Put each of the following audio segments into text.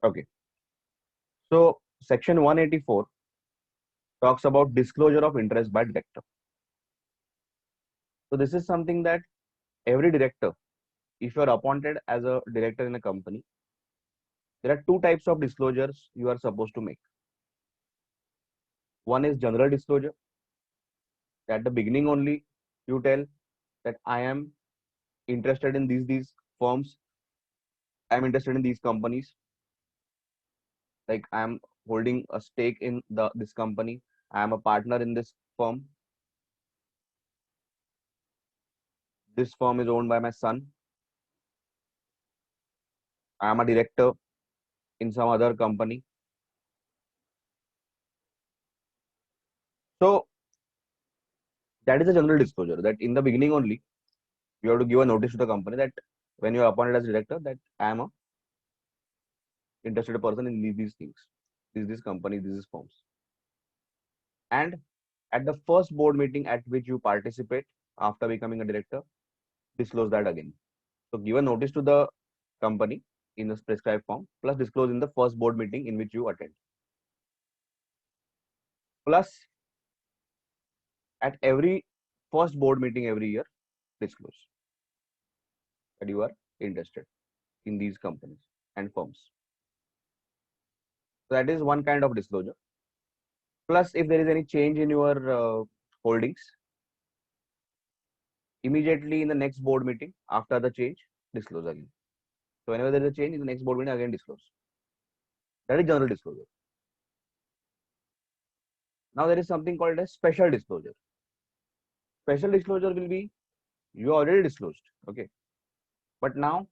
Okay. So section 184 talks about disclosure of interest by director. So this is something that every director, if you are appointed as a director in a company, there are two types of disclosures you are supposed to make. One is general disclosure. At the beginning only, you tell that I am interested in these firms. I am interested in these companies. Like I am holding a stake in this company. I am a partner in this firm. This firm is owned by my son. I am a director in some other company. So that is a general disclosure that in the beginning only you have to give a notice to the company that when you are appointed as director that I am a interested person in these things, these companies, these firms. And at the first board meeting at which you participate after becoming a director, disclose that again. So give a notice to the company in the prescribed form, plus disclose in the first board meeting in which you attend. Plus, at every first board meeting every year, disclose that you are interested in these companies and firms. So that is one kind of disclosure. Plus, if there is any change in your holdings, immediately in the next board meeting after the change, disclose again. So whenever there is a change in the next board meeting, again disclose. That is general disclosure. Now there is something called as special disclosure. Special disclosure will be you already disclosed, okay. But now,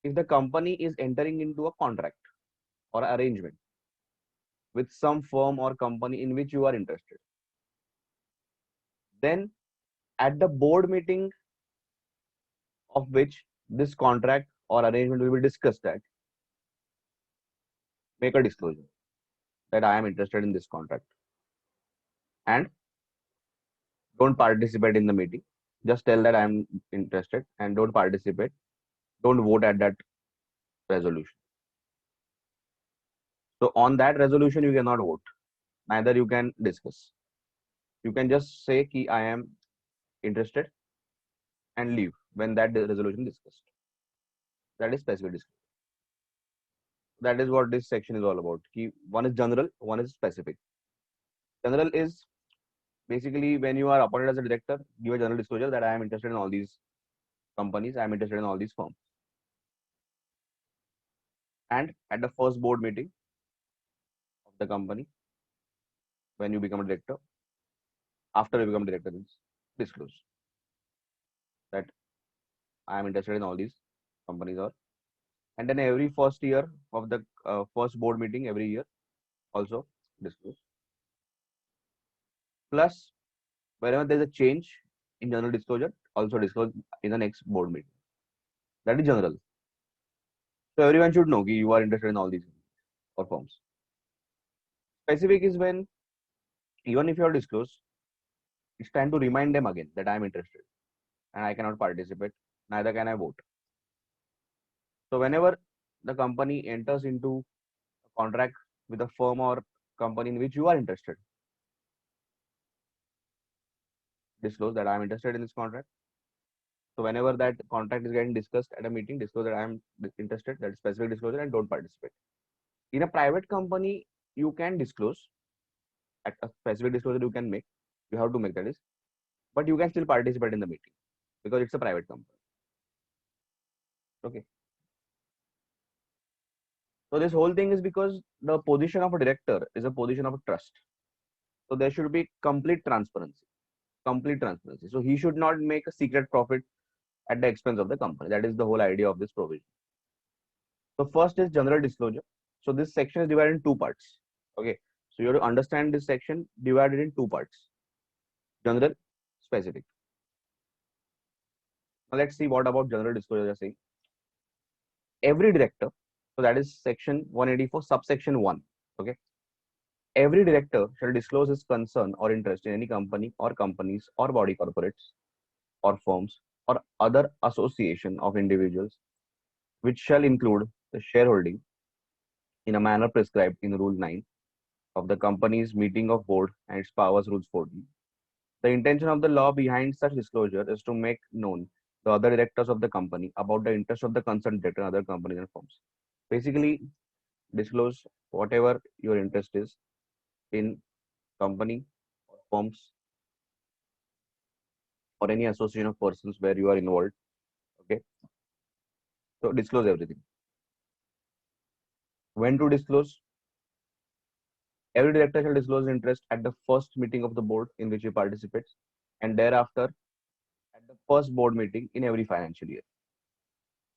if the company is entering into a contract or arrangement with some firm or company in which you are interested, then at the board meeting of which this contract or arrangement will be discussed at, make a disclosure that I am interested in this contract and don't participate in the meeting. Just tell that I am interested and don't participate. Don't vote at that resolution. So on that resolution, you cannot vote. Neither you can discuss. You can just say ki I am interested and leave when that resolution is discussed. That is specific disclosure. That is what this section is all about. Ki one is general, one is specific. General is basically when you are appointed as a director, give a general disclosure that I am interested in all these companies, I am interested in all these firms. And at the first board meeting of the company, when you become a director, after you become a director, disclose that I am interested in all these companies or and then every first year of the first board meeting every year also disclose. Plus, whenever there is a change in general disclosure, also disclose in the next board meeting. That is general. So everyone should know that you are interested in all these or firms. Specific is when even if you are disclosed, it's time to remind them again that I am interested and I cannot participate, neither can I vote. So whenever the company enters into a contract with a firm or company in which you are interested, disclose that I am interested in this contract. So whenever that contract is getting discussed at a meeting, disclose that I am interested, that is specific disclosure, and don't participate. In a private company, you can disclose at a specific disclosure you can make. You have to make that is, but you can still participate in the meeting because it's a private company. Okay. So this whole thing is because the position of a director is a position of a trust. So there should be complete transparency. Complete transparency. So he should not make a secret profit at the expense of the company. That is the whole idea of this provision. So first is general disclosure. So this section is divided in two parts. Okay. So you have to understand this section divided in two parts. General, specific. Now let's see what about general disclosure they are saying. Every director, so that is section 184, subsection 1. Okay. Every director shall disclose his concern or interest in any company or companies or body corporates or firms or other association of individuals, which shall include the shareholding in a manner prescribed in Rule 9 of the company's meeting of board and its powers Rules 14. The intention of the law behind such disclosure is to make known the other directors of the company about the interest of the concerned director and other companies and firms. Basically, disclose whatever your interest is in company or firms or any association of persons where you are involved. Okay, so disclose everything. When to disclose? Every director shall disclose interest at the first meeting of the board in which he participates, and thereafter at the first board meeting in every financial year.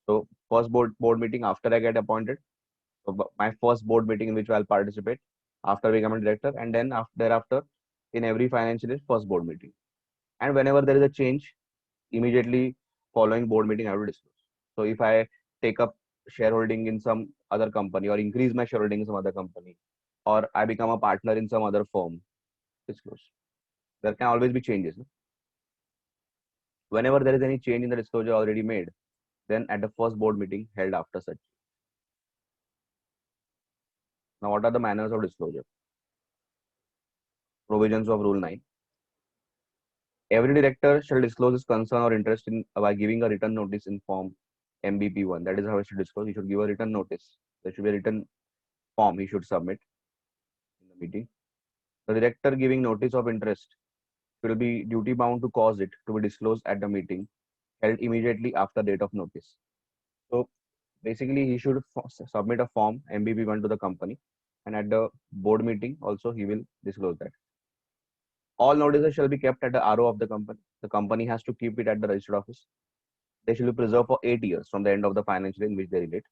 So first board meeting after I get appointed. So my first board meeting in which I'll participate after becoming director, and then thereafter in every financial year first board meeting. And whenever there is a change, immediately following board meeting, I will disclose. So if I take up shareholding in some other company or increase my shareholding in some other company, or I become a partner in some other firm, disclose. There can always be changes. No? Whenever there is any change in the disclosure already made, then at the first board meeting held after such. Now, what are the manners of disclosure? Provisions of Rule 9. Every director shall disclose his concern or interest in by giving a written notice in form MBP1. That is how he should disclose. He should give a written notice. There should be a written form he should submit in the meeting. The director giving notice of interest will be duty bound to cause it to be disclosed at the meeting held immediately after date of notice. So basically, he should submit a form MBP1 to the company, and at the board meeting also he will disclose that. All notices shall be kept at the RO of the company. The company has to keep it at the registered office. They shall be preserved for 8 years from the end of the financial year in which they relate.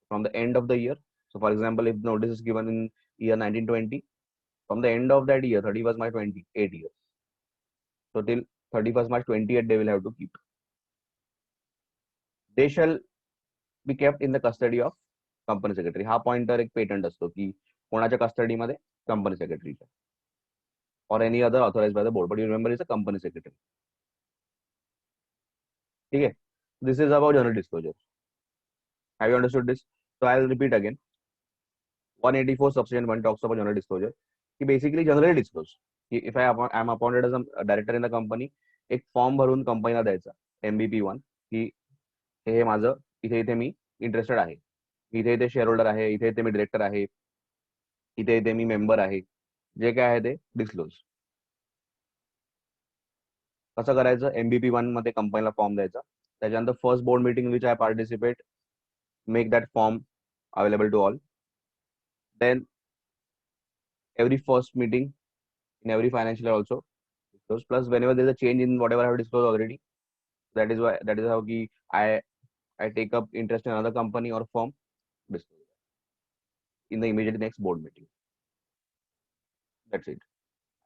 From the end of the year, so for example, if notice is given in year 1920, from the end of that year, 31st March 20, 8 years. So till 31st March 28, they will have to keep. They shall be kept in the custody of company secretary. हा pointer एक patent असतो की कोणाच्या कस्टडीमध्ये company सेक्रेटरीच्या or any other authorized by the board, but you remember it's a company secretary. ठीक है. This is about general disclosure. Have you understood this? So I'll repeat again. 184 subsection 1 talks about general disclosure. कि basically generally disclose. If I am appointed as a director in the company, एक form भरून कंपनीला द्यायचा MBP1 की हे माझं इथे इथे मी interested आहे, इथे इथे शेअर होल्डर आहे, इथे इथे मी डिरेक्टर आहे, इथे इथे मी मेंबर आहे, जे काय आहे ते डिस्क्लोज. कसं करायचं? MBP1 मध्ये कंपनीला फॉर्म द्यायचा, त्याच्यानंतर first board meeting which I participate, make that form available to all. Then every first meeting in every financial year also disclose. Plus whenever there is a change in whatever I have disclosed already, that is how I take up interest in another company or firm, disclose in the immediate next board meeting. That's it.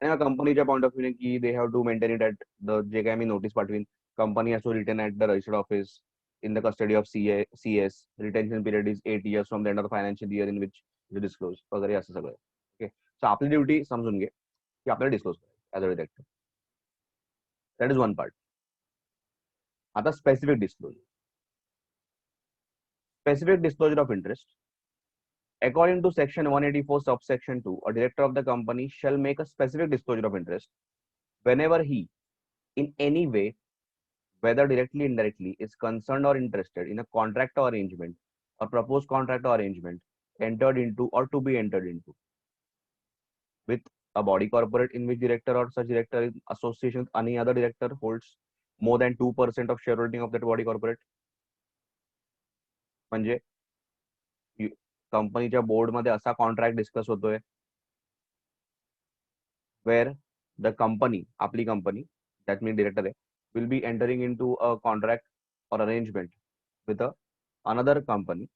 And a companyच्या point of view की they have to maintain it at the जे काही मी notice पाठवीन, company has to retain at the registered office in the custody of CS. Retention period is 8 years from the end of the financial year in which you disclose. वगैरे असं सगळं. Okay. So आपली duty समजून घे की आपल्याला disclose करायचं as a director. That is one part. आता specific disclosure. Specific disclosure of interest. According to section 184 subsection 2, a director of the company shall make a specific disclosure of interest whenever he, in any way, whether directly or indirectly, is concerned or interested in a contract or arrangement or proposed contract or arrangement entered into or to be entered into with a body corporate in which director or such director in association with any other director holds more than 2% of shareholding of that body corporate. म्हणजे कंपनीच्या board मध्ये असा contract discuss होतोय where the company, आपली company, that means director है, will be entering into a contract or arrangement with another company.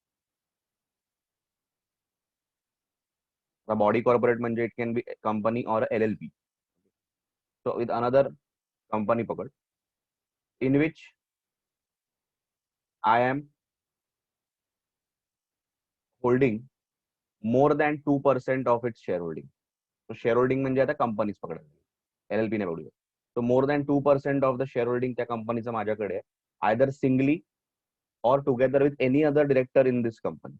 The body corporate म्हणजे it can be a company or a LLP. So with another company पकड, in which I am holding more than 2% of its shareholding. So shareholding म्हणजे आता कंपनीच पकडायची, LLP ने बघूया. So more than 2% of the shareholding त्या कंपनीचं माझ्याकडे आहे, either singly or together with any other director in this company.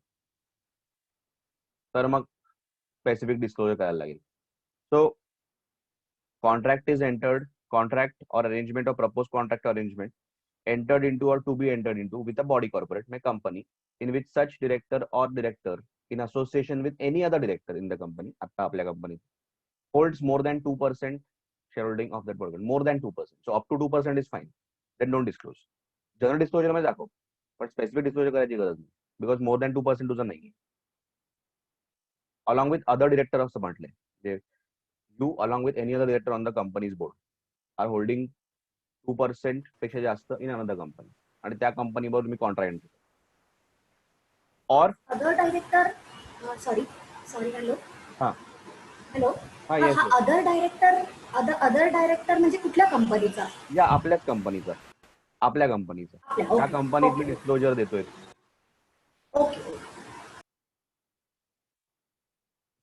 तर मग स्पेसिफिक डिस्क्लोजर करायला लागेल. सो कॉन्ट्रॅक्ट इज एंटर्ड, कॉन्ट्रॅक्ट और अरेंजमेंट और propose contract arrangement entered into or to be entered into with a body corporate में company in which such director or director in association with any other director in the company आता आपल्या company holds more than 2% shareholding of that person, more than 2%, so up to 2% is fine, then don't disclose. General disclosure मध्ये दाखव, पण specific disclosure करायची गरज नाही, because more than 2% तुझं नाही. अलॉंग विथ अदर डिरेक्टर असं म्हटलंय, you along with any other director on the company's board are holding 2% पेक्षा जास्त इन अनदर कंपनी, आणि त्या कंपनीवर तुम्ही कॉन्ट्रॅक्ट केलं. और अदर डायरेक्टर, सॉरी हॅलो हा हॅलो हा हा येस हा येस अदर डायरेक्टर म्हणजे कुठल्या कंपनीचा? या आपल्याच कंपनीचा, आपल्या कंपनीचा, त्या ओके कंपनीत मी ओके डिस्क्लोजर देतोय. Okay.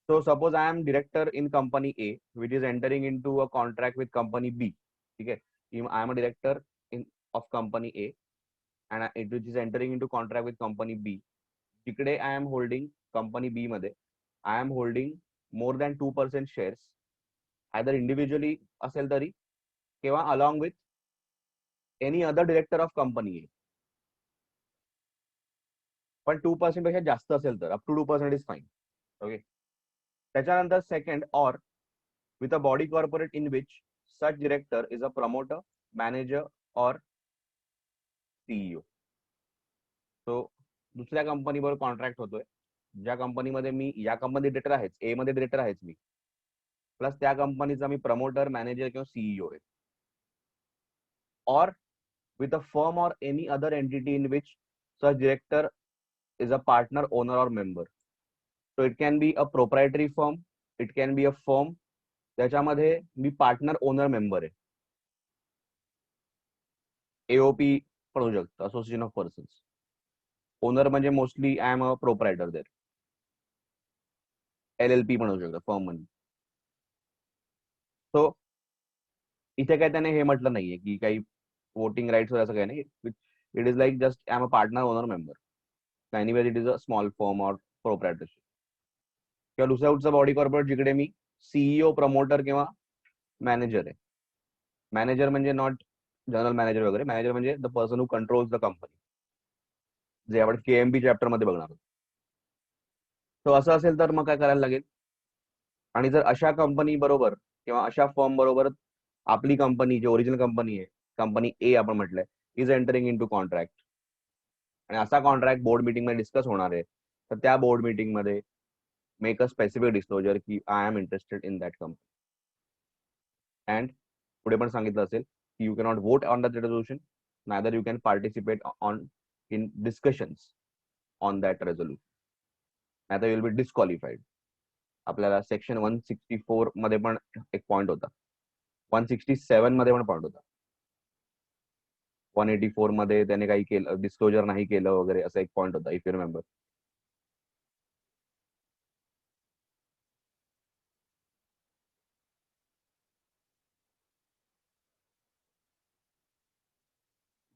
So suppose I am director in company A, which is entering into a contract with company B. ठीक है, I am a director of company A and which is entering into contract with company B. तिकडे I am holding company B मध्ये I am holding more than 2% shares, either individually असेल तरी किंवा along with any other director of company A. पण 2% पेक्षा जास्त असेल तर up to 2% is fine. Okay. त्याच्यानंतर सेकंड, और with a body corporate in which such director is a promoter, manager or CEO. So दुसऱ्या कंपनीवर कॉन्ट्रॅक्ट होतोय, ज्या कंपनीमध्ये मी, या कंपनीत डिरेक्टर आहेच, ए मध्ये डिरेक्टर आहेच मी, प्लस त्या कंपनीचा मी प्रमोटर, मॅनेजर किंवा सीईओ आहे. और with a firm or any other entity in which such director is a partner, owner or member. So it can be a proprietary firm, it can be a firm त्याच्यामध्ये मी partner, owner, member आहे. AOP पण होऊ शकतं, association of persons. Owner म्हणजे mostly I am a proprietor there. LLP पण होऊ शकतं firm म्हणजे. सो इथे काय त्याने हे म्हटलं नाहीये की काही वोटिंग राईट्स असं काही नाही. It is like just I am a partner, owner, member. Anyways it is a small firm or proprietorship. किंवा दुसऱ्या कुठचा बॉडी कॉर्पोरेट जिकडे मी सीईओ, प्रमोटर किंवा मॅनेजर आहे. मॅनेजर म्हणजे नॉट जनरल मॅनेजर वगैरे, मॅनेजर म्हणजे the person who controls the company, जे आपण KMP चॅप्टर मध्ये बघणार आहोत. तो असं असेल तर मग काय करायला लागेल, आणि जर अशा कंपनी बरोबर किंवा अशा फर्म बरोबर आपली कंपनी, जी ओरिजिनल कंपनी आहे, कंपनी ए आपण म्हटलंय, is entering into contract, आणि असा कॉन्ट्रॅक्ट बोर्ड मीटिंग मध्ये डिस्कस होणार आहे, तर त्या बोर्ड मीटिंग मध्ये मेक अ स्पेसिफिक डिस्क्लोजर की I am interested in that company. And पुढे पण सांगितलं असेल की you cannot vote on that resolution, neither you can participate on in discussions on that resolution, नाहीतर यू विल बी डिस्क्वालिफाईड. आपल्याला section 164 मध्ये पण एक पॉइंट होता, 167 मध्ये पण पॉइंट होता, 184 मध्ये त्याने काही केलं, डिस्क्लोजर नाही केलं वगैरे, असा एक पॉइंट होता, इफ यू रिमेंबर.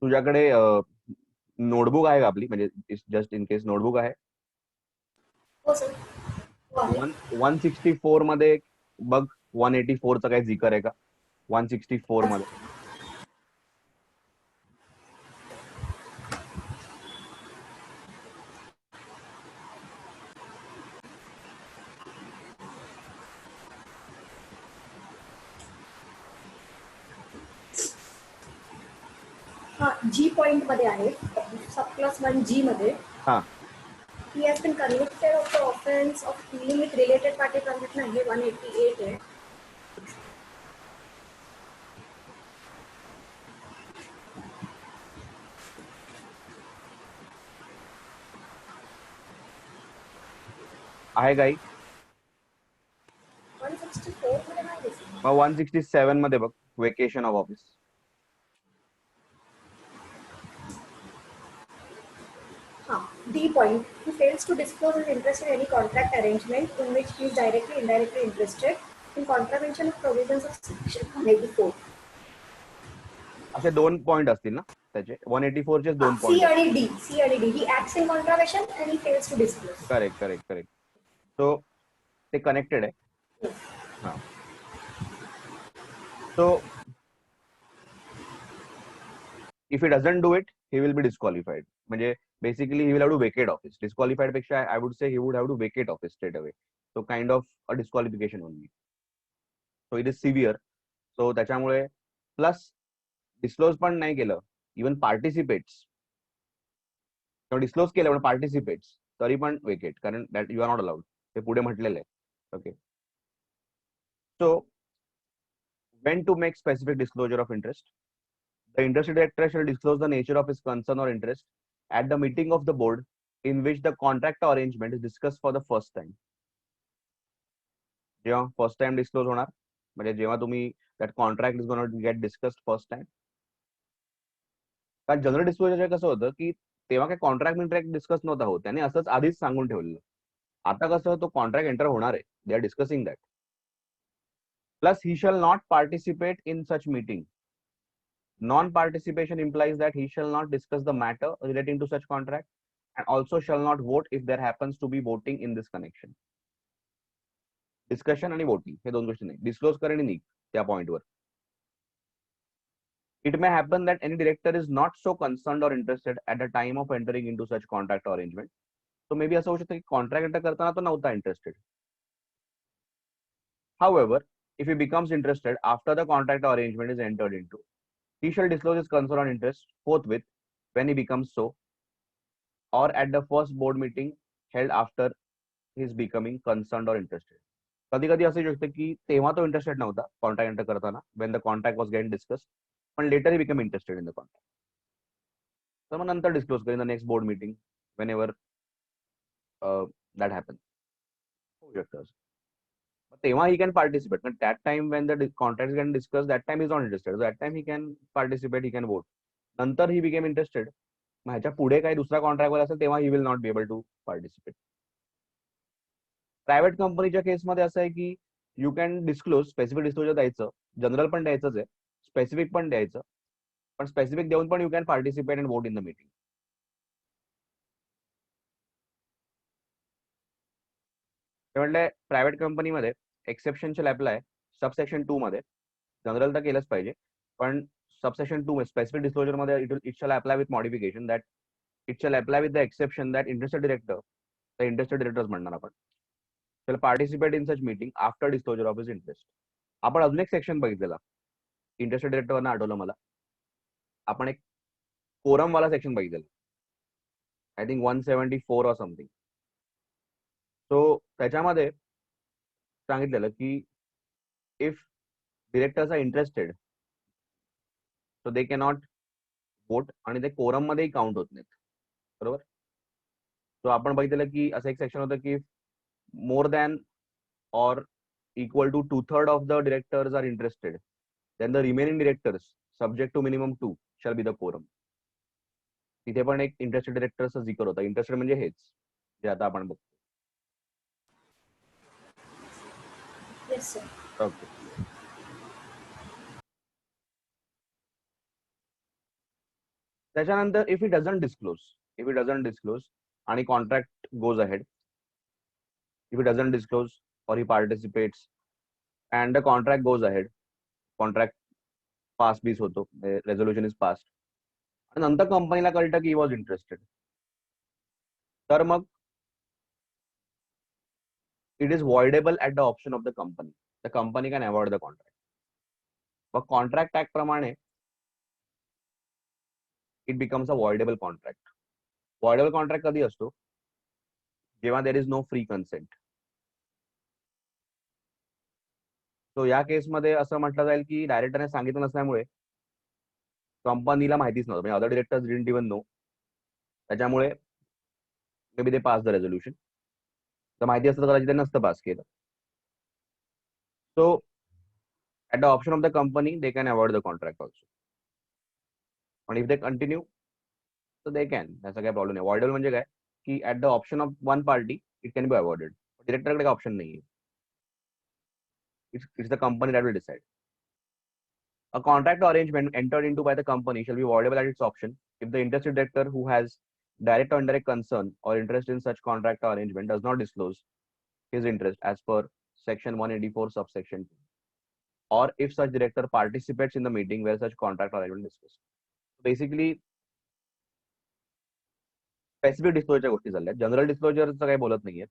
तुझ्याकडे नोटबुक आहे का आपली, म्हणजे जस्ट इन केस नोटबुक आहे? हो सर, हो आहे. 164 मध्ये बघ, 184 चा काही जिकर आहे का 164 मध्ये? हा जी पॉइंट मध्ये आहे, सब क्लास 1G मध्ये. हा, He has been convicted of the offense of dealing with related party transaction आहे, 188 आहे. आहे काही? 164 मध्ये नाही दिसत. मग 167 मध्ये बघ, वेकेशन ऑफ ऑफिस. हा, D point. He fails to disclose his interest in any contract arrangement in which he is directly, indirectly interested in contravention of provisions of section 184. असे 2 पॉइंट असतील ना त्याचे, 184 चे 2 C पॉइंट असतील. आणि D. He acts in contravention and he fails to disclose. Correct correct correct. So ते connected आहे. Yes. हा. So if he doesn't do it, he will be disqualified. म्हणजे basically he will have to vacate office. Disqualified पेक्षा I would say he would have to vacate office straight away. So kind of a disqualification only. So it is severe. So त्याच्यामुळे plus disclose पण नाही केलं, even participates disclose केलं पण participates तरी पण vacate, कारण that you are not allowed, ते पुढे म्हटलेलं आहे. Okay. So when to make specific disclosure of interest? The interested director shall disclose the nature of his concern or interest at the meeting of the board in which the contract or arrangement is discussed for the first time. जेव्हा first time disclose होणार, म्हणजे जेव्हा तुम्ही that contract is gonna get discussed first time. कारण general disclosure कसं होतं की तेव्हा काही कॉन्ट्रॅक्ट डिस्कस नव्हता होत, त्याने असंच आधीच सांगून ठेवलेलं. आता कसं तो कॉन्ट्रॅक्ट एंटर होणार आहे, they are discussing that. Plus he shall not participate in such meeting. Non-participation implies that he shall not discuss the matter relating to such contract and also shall not vote if there happens to be voting in this connection. Discussion आणि voting हे दोन गोष्टी नाही. Disclose कर आणि निघ त्या पॉइंटवर. It may happen that any director is not so concerned or interested at the time of entering into such contract or arrangement. So maybe असं होऊ शकतं की कॉन्ट्रॅक्ट एंटर करताना तो नव्हता interested. However, if he becomes interested after the contract or arrangement is entered into, he shall disclose his concern or interest forthwith when he becomes so, or at the first board meeting held after his becoming concerned or interested. कधी कधी असं शकतं की तेव्हा तो interested नव्हता contract enter करताना, when the contract was getting discussed, पण later he became interested in the contract. तर मग नंतर डिस्क्लोज करेन the next board meeting whenever that happens. होऊ शकतं असं. तेव्हा he can participate, but that time when the contract is getting discussed, that time he is not interested. So that time he can participate, he can vote. नंतर he became interested. मग ह्याच्या पुढे काही दुसरा contract असेल तेव्हा he will not be able to participate. Private कंपनीच्या केसमध्ये असं आहे की you can disclose, specific disclosure द्यायचं, जनरल पण द्यायचंच आहे, स्पेसिफिक पण द्यायचं, पण स्पेसिफिक देऊन पण you can participate and vote in the meeting. ते म्हटलं प्रायव्हेट कंपनीमध्ये एक्सेप्शन शॅल अप्लाय सबसेक्शन 2 मध्ये. जनरल तर केलंच पाहिजे, पण सबसेक्शन 2 स्पेसिफिक डिस्क्लोजर मध्ये it shall apply with modification that it shall apply with the exception that interested directors म्हणणार आपण shall participate in such meeting after disclosure of his interest. आपण अजून एक सेक्शन बघितलेला इंटरेस्टेड डिरेक्टरवरनं आठवलं मला. आपण एक कोरम वाला सेक्शन बघितलेला, आय थिंक 174 और समथिंग. सो त्याच्यामध्ये सांगितलेलं की if directors are interested so they cannot vote आणि ते कोरम मध्येही काउंट होत नाहीत. बरोबर. सो आपण बघितलेलं की असं एक सेक्शन होतं की more than or equal to 2/3 of the directors are interested, then the remaining directors subject to minimum 2 shall be the quorum. तिथे पण एक इंटरेस्टेड डिरेक्टरचा जिकर होता. इंटरेस्टेड म्हणजे हेच जे आता आपण बघतो. Yes, sir. ओके. त्याच्यानंतर इफ ही डझंट डिस्क्लोज आणि contract goes ahead, if he doesn't disclose or he participates and the contract goes ahead, contract pass बीस होतो, resolution is passed, आणि नंतर कंपनीला कळतं की he was interested, तर मग it is voidable at the option of the company. The company can avoid the contract. but contract act प्रमाणे it becomes a voidable contract. voidable contract कधी असतो? जेव्हा there is no free consent. सो या केसमध्ये असं म्हटलं जाईल की डायरेक्टरने सांगितलं नसल्यामुळे कंपनीला माहितीच नव्हतं, म्हणजे other directors didn't even know. त्याच्यामुळे maybe they pass the resolution. तर माहिती असतं तर कदाचित ते नसतं पास केलं. So at the option of the company they can avoid the contract also. पण इफ दे कंटिन्यू तर दे कॅन, त्याचा काय प्रॉब्लेम नाही. अवॉइडेबल म्हणजे काय की at the option of one party it can be avoided. डिरेक्टरकडे काय ऑप्शन नाहीये. It's the company that will decide. A contract or arrangement entered into by the company shall be voidable at its option if the interested director who has direct or indirect concern or interest in such contract or arrangement does not disclose his interest as per section 184 subsection 2, or if such director participates in the meeting where such contract or arrangement discussed. Basically specific डिस्क्लोजरच्या गोष्टी झाल्या, general डिस्क्लोजरचं काही बोलत नाहीये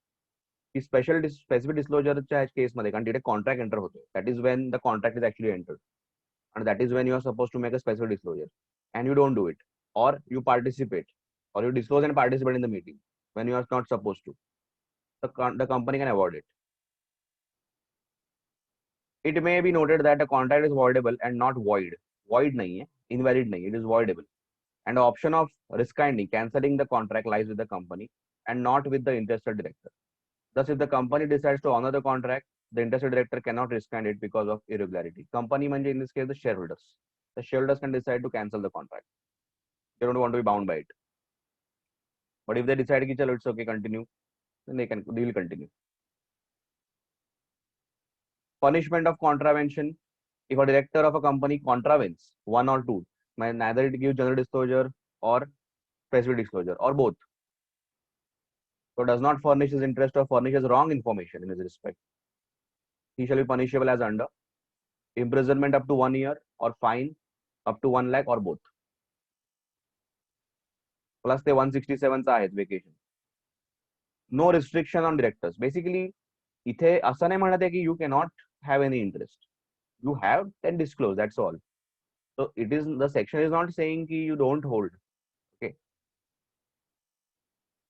की specific डिस्क्लोजरच्या केसमध्ये, कारण तिथे कॉन्ट्रॅक्ट एंटर होतो, that is when the contract is actually entered, and that is when you are supposed to make a specific disclosure and you don't do it, or you participate or you disclose and participate in the meeting when you are not supposed to, the company can avoid it. It may be noted that a contract is voidable and not void nahi hai, invalid nahi, it is voidable, and the option of rescinding, cancelling the contract lies with the company and not with the interested director. Thus, if the company decides to honor the contract, the interested director cannot rescind it because of irregularity. Company manje in this case the shareholders. The shareholders can decide to cancel the contract. They don't want to be bound by it. But if they decide ki chalo it's okay, continue, then they will continue. Punishment of contravention. If a director of a company contravenes one or two, neither it gives general disclosure or specific disclosure or both, so does not furnish his interest or furnishes wrong information in his respect, he shall be punishable as under imprisonment up to 1 year or fine up to 1 lakh or both. Plus the 167 आहेत vacation. No restriction on directors. Basically इथे असं नाही म्हणत आहे की you cannot have any interest. You have, then disclose, that's all. So it is, the section is not saying ki you don't hold. Okay.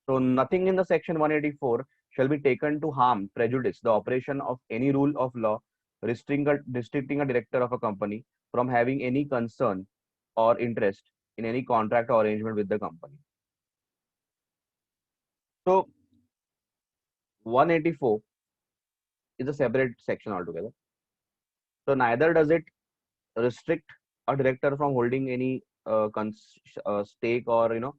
So nothing in the section 184 shall be taken to harm, prejudice the operation of any rule of law restricting a director of a company from having any concern or interest in any contract or arrangement with the company. So 184 is a separate section altogether. So neither does it restrict a director from holding any stake or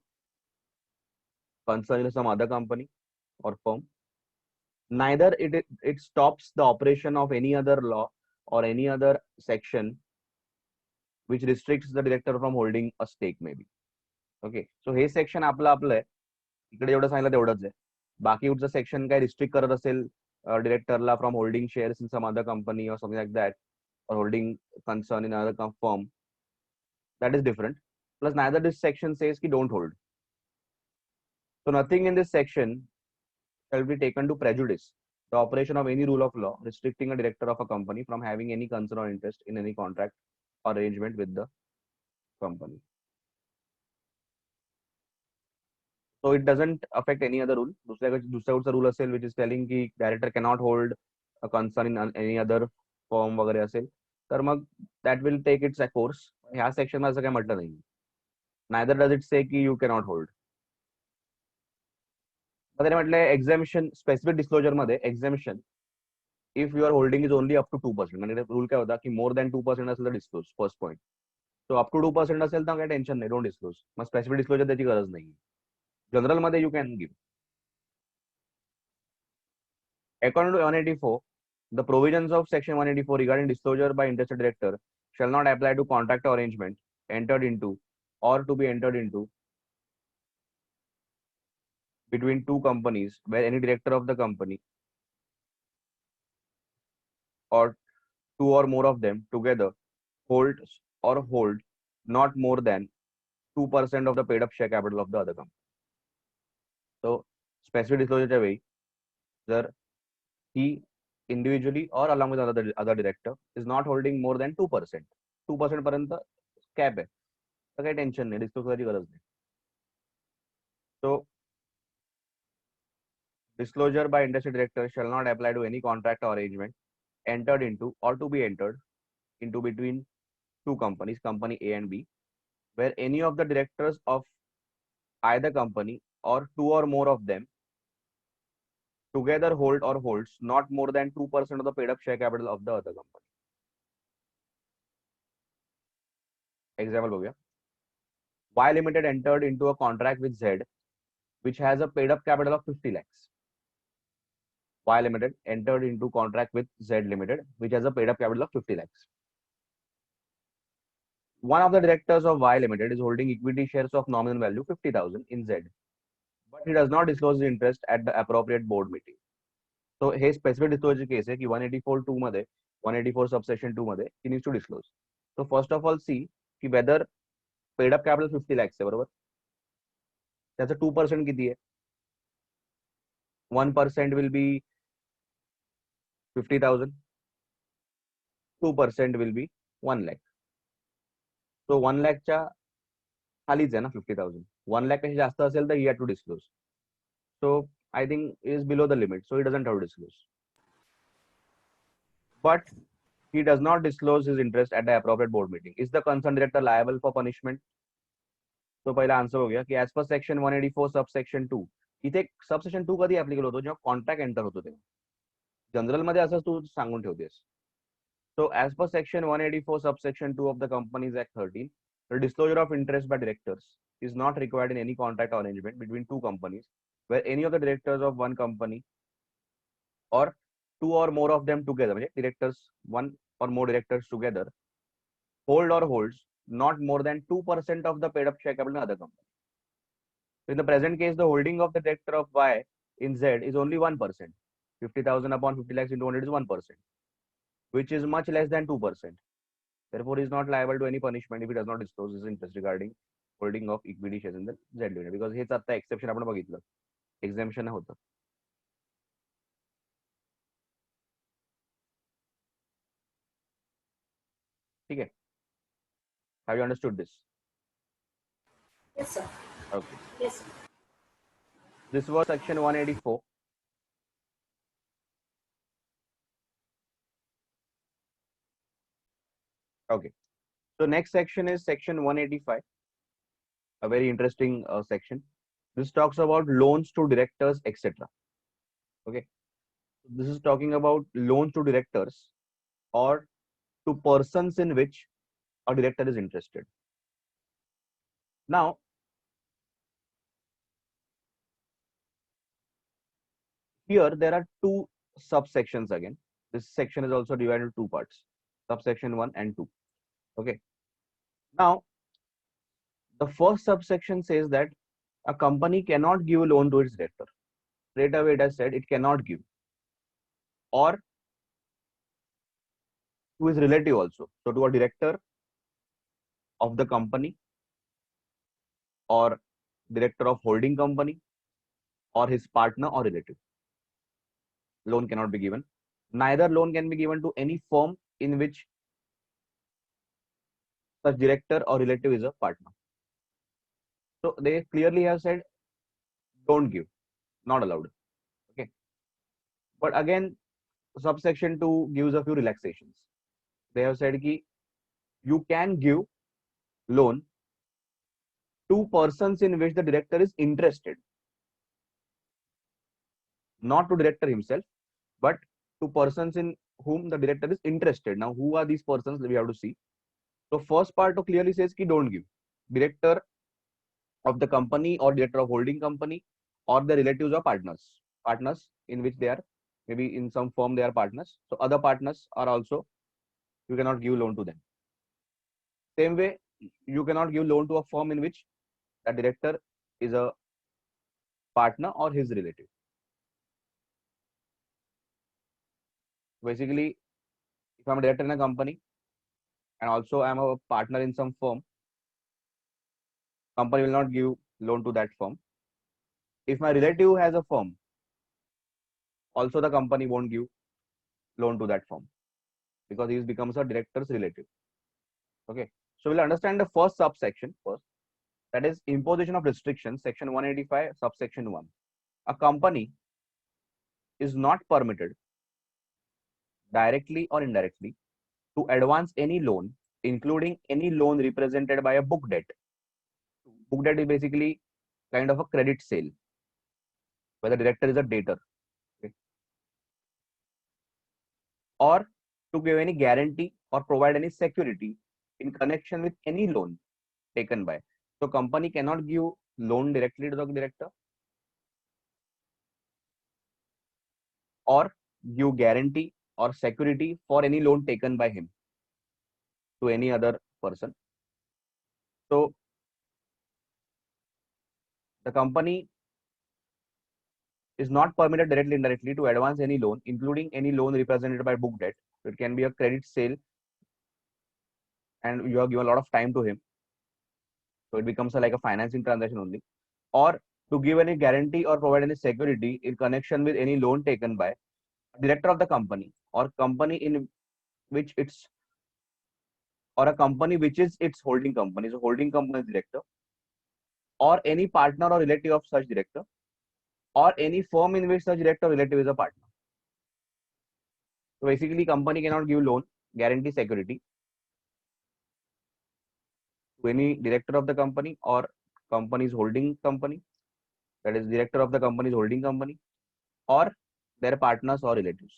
concern in some other company or firm. Neither it stops the operation of any other law or any other section which restricts the director from holding a stake maybe. Okay, so hey section आपलं आहे, इकडे जेवढं सांगितलं तेवढंच आहे. बाकी कुठचं section काय रिस्ट्रिक्ट करत असेल डिरेक्टरला from holding shares in some other company or something like that, or holding concern in another firm, that is different. Plus neither this section says ki don't hold. So nothing in this section shall be taken to prejudice the operation of any rule of law restricting a director of a company from having any concern or interest in any contract or arrangement with the company. So it doesn't affect any other rule. दूसरा rule असेल which is telling ki director cannot hold a concern in any other firm वगैरे असेल, तर मग that will take its course. ह्या section मध्ये असं काही म्हटलं नाही. Neither does it say ki you cannot hold. त्याने म्हटलंय exemption, specific disclosure मध्ये exemption, if your holding is only up to 2%, म्हणजे रूल काय होता की more than 2% असेल तर disclose, first point. So up to 2% असेल तर काही टेन्शन नाही, don't disclose. Mug specific disclosure त्याची गरज नाही. जनरल मध्ये you can give. According to 184, the provisions of section 184 regarding disclosure by interested director shall not apply to contract or arrangement entered into or to be entered into between two companies where any director of the company or two or more of them together hold not more than 2% of the paid up share capital of the other company. So specific disclosure way, whether he individually or along with other director is not holding more than 2%. 2% पर्यंत cap आहे, तर काही tension नाही, disclose करायची गरज नाही. So disclosure by interested director shall not apply to any contract or arrangement entered into or to be entered into between two companies, company A and B, where any of the directors of either company or two or more of them together hold or holds not more than 2% of the paid up share capital of the other company. Example हो गया, Y Limited entered into a contract with Z which has a paid up capital of 50 lakhs. Y Limited entered into contract with Z Limited which has a paid up capital of 50 lakhs. One of the directors of Y Limited is holding equity shares of nominal value 50,000 in Z, but he does not disclose his interest at the appropriate board meeting. So हे specific disclosure case आहे की 184(2) मध्ये 184 subsection 2 मध्ये he needs to disclose. So first of all see की whether paid up capital 50 lakhs आहे, बरोबर. त्याचं 2% किती आहे? 1% will be 50,000. 2% will be 1 lakh. So 1 lakhच्या खालीच आहे ना 50,000. 1 lakh पेक्षा जास्त असेल तर he had to disclose. So I think is below the limit, so he doesn't have to disclose. But he does not disclose his interest at the appropriate board meeting. Is the concerned director liable for punishment? तो पहिला answer हो गया की as per section 184 subsection 2. इथे subsection 2 कधी applicable होतो? जेव्हा contract enter होतो तेव्हा. जनरल मध्ये असं तू सांगून ठेवतेस. So as per section 184 subsection 2 of the Companies Act 13, the disclosure of interest by directors is not required in any contract or arrangement between two companies where any of the directors of one company or two or more of them together, directors, one or more directors together, hold or holds not more than 2% of the paid up share capital in other company. So in the present case, the holding of the director of Y in Z is only 1%. 50,000 upon 50 lakhs into 100 is 1%, which is much less than 2%. Therefore, he is not liable to any punishment if he does not disclose his interest regarding holding of equity shares in the Z unit. Because हेच आता exception आपण बघितलं, एक्झेम्पशन होतं. ठीक है. Have you understood this? Yes, sir. Okay. Yes, sir. This was section 184. Okay. So next section is section 185. A very interesting section. This talks about loans to directors, etc. Okay. This is talking about loans to directors or to persons in which a director is interested. Now, here there are two subsections again. This section is also divided into two parts, subsection 1 and 2. Okay. Now, the first subsection says that a company cannot give a loan to its director. Straight away it has said it cannot give, or to his relative also. So to a director of the company or director of holding company or his partner or relative, loan cannot be given. Neither loan can be given to any firm in which such director or relative is a partner. So they clearly have said don't give, not allowed. Okay. But again, subsection 2 gives a few relaxations. They have said ki you can give loan to persons in which the director is interested, not to director himself, but to persons in whom the director is interested. Now, who are these persons? We have to see. So first part clearly says ki don't give. Director of the company or director of holding company or the relatives or partners in which they are, maybe in some firm they are partners. So other partners are also, you cannot give loan to them. Same way, you cannot give loan to a firm in which the director is a partner or his relative. Basically, if I'm a director in a company and also I'm a partner in some firm, company will not give loan to that firm. If my relative has a firm, also the company won't give loan to that firm because he becomes a director's relative. Okay, so we'll understand the first subsection first. That is imposition of restrictions, section 185, subsection 1. A company is not permitted directly or indirectly to advance any loan, including any loan represented by a book debt. Book debt is basically kind of a credit sale, where the director is a debtor. Okay. Or to give any guarantee or provide any security in connection with any loan taken by. So company cannot give loan directly to the director or give guarantee or security for any loan taken by him to any other person. So the company is not permitted directly indirectly to advance any loan, including any loan represented by book debt. So it can be a credit sale and you have given a lot of time to him, so it becomes like a financing transaction only, or to give any guarantee or provide any security in connection with any loan taken by director of the company or company in which it's, or a company which is its holding company. So holding company director, or any partner or relative of such director, or any firm in which such director or relative is a partner. So basically, company cannot give loan, guarantee, security to any director of the company or company's holding company, that is director of the company's holding company, or their partners or relatives.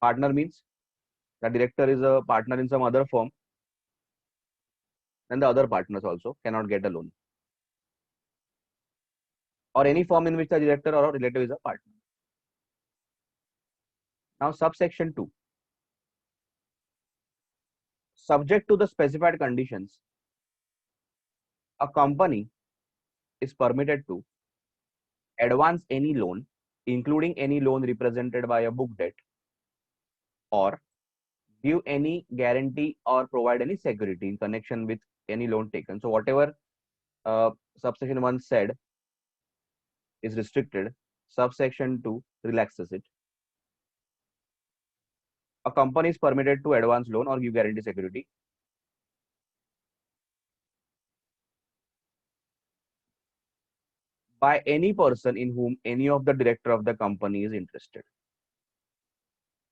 Partner means the director is a partner in some other firm, then the other partners also cannot get a loan, or any firm in which the director or relative is a partner. Now subsection 2. Subject to the specified conditions, a company is permitted to advance any loan, including any loan represented by a book debt, or give any guarantee or provide any security in connection with any loan taken. So whatever subsection 1 said is restricted, subsection 2 relaxes it. A company is permitted to advance loan or give guarantee security by any person in whom any of the director of the company is interested.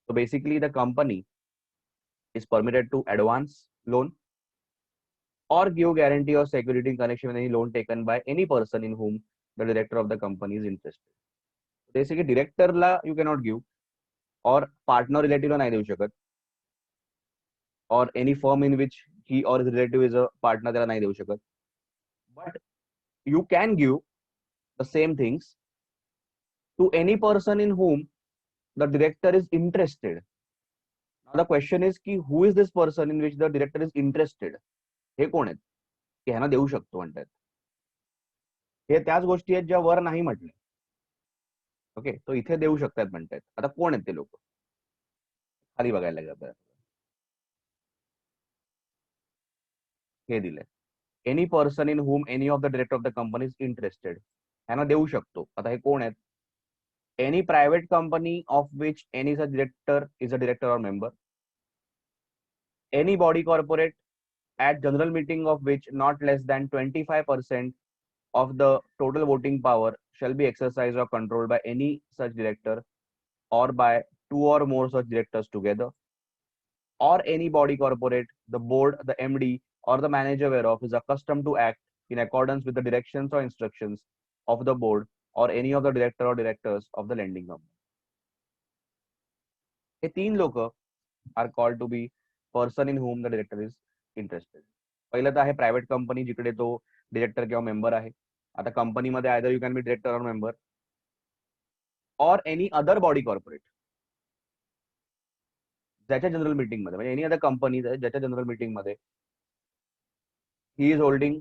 So basically, the company is permitted to advance loan or give guarantee or security in connection with any loan taken by any person in whom the director of the company is interested. Basically, director la you cannot give, or partner relative la nahi देऊ शकत, or any firm in which he or his relative is a partner त्याला नाही देऊ शकत. But you can give the same things to any person in whom the director is interested. Now the question is ki who is this person in which the director is interested? हे कोण आहेत की ह्यांना देऊ शकतो म्हणतात. हे त्याच गोष्टी आहेत ज्या वर नाही म्हटले. ओके, तो इथे देऊ शकतात म्हणतात. आता कोण आहेत ते लोक? खाली बघायला लागेल. हे दिलंय. Any person in whom any of the director of the company is interested. ह्यांना देऊ शकतो. आता हे कोण आहेत? Any private company of which any such director is a director or member. Any body corporate at general meeting of which not less than 25% of the total voting power shall be exercised or controlled by any such director or by two or more such directors together, or any body corporate, the board, the MD, or the manager whereof is accustomed to act in accordance with the directions or instructions of the board or any of the director or directors of the lending company. हे तीन लोक are called to be person in whom the director is interested. पहिलं तर आहे private company, जिकडे तो director किंवा member आहे. आता कंपनीमध्ये either you can be director और मेंबर, और एनी अदर बॉडी कॉर्पोरेट ज्याच्या जनरल मीटिंग मध्ये, म्हणजे एनी अदर कंपनी ज्याच्या जनरल मीटिंग मध्ये he is holding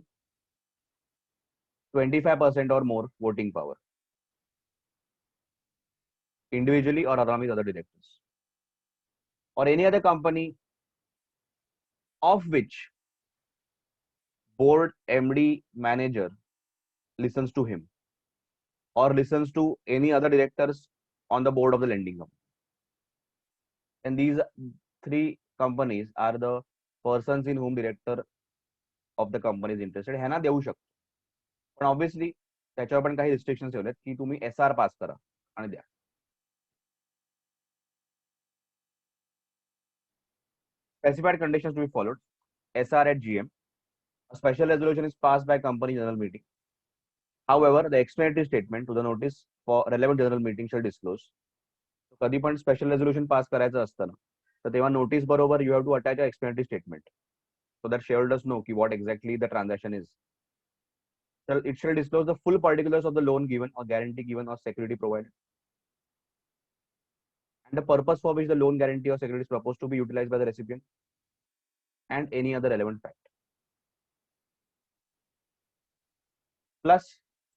25% or more voting power individually or along with other directors, or any other company of which board, MD, manager listens to him or listens to any other directors on the board of the lending company. And these three companies are the persons in whom director of the company is interested. ह्यांना देऊ शकतो, पण obviously त्याच्यावर पण काही restrictions ठेवलेत की तुम्ही SR पास करा आणि द्या. Specified conditions to be followed. SR at GM. A special resolution is passed by company general meeting. However, the explanatory statement to the notice for relevant general meeting shall disclose. कधी पण special resolution पास करायचं असतं ना, तर तेव्हा notice बरोबर you have to attach a explanatory statement so that shareholders know की what exactly the transaction is. It shall disclose the full particulars of the loan given or guarantee given or security provided, and the purpose for which the loan, guarantee or security is proposed to be utilized by the recipient, and any other relevant fact. Plus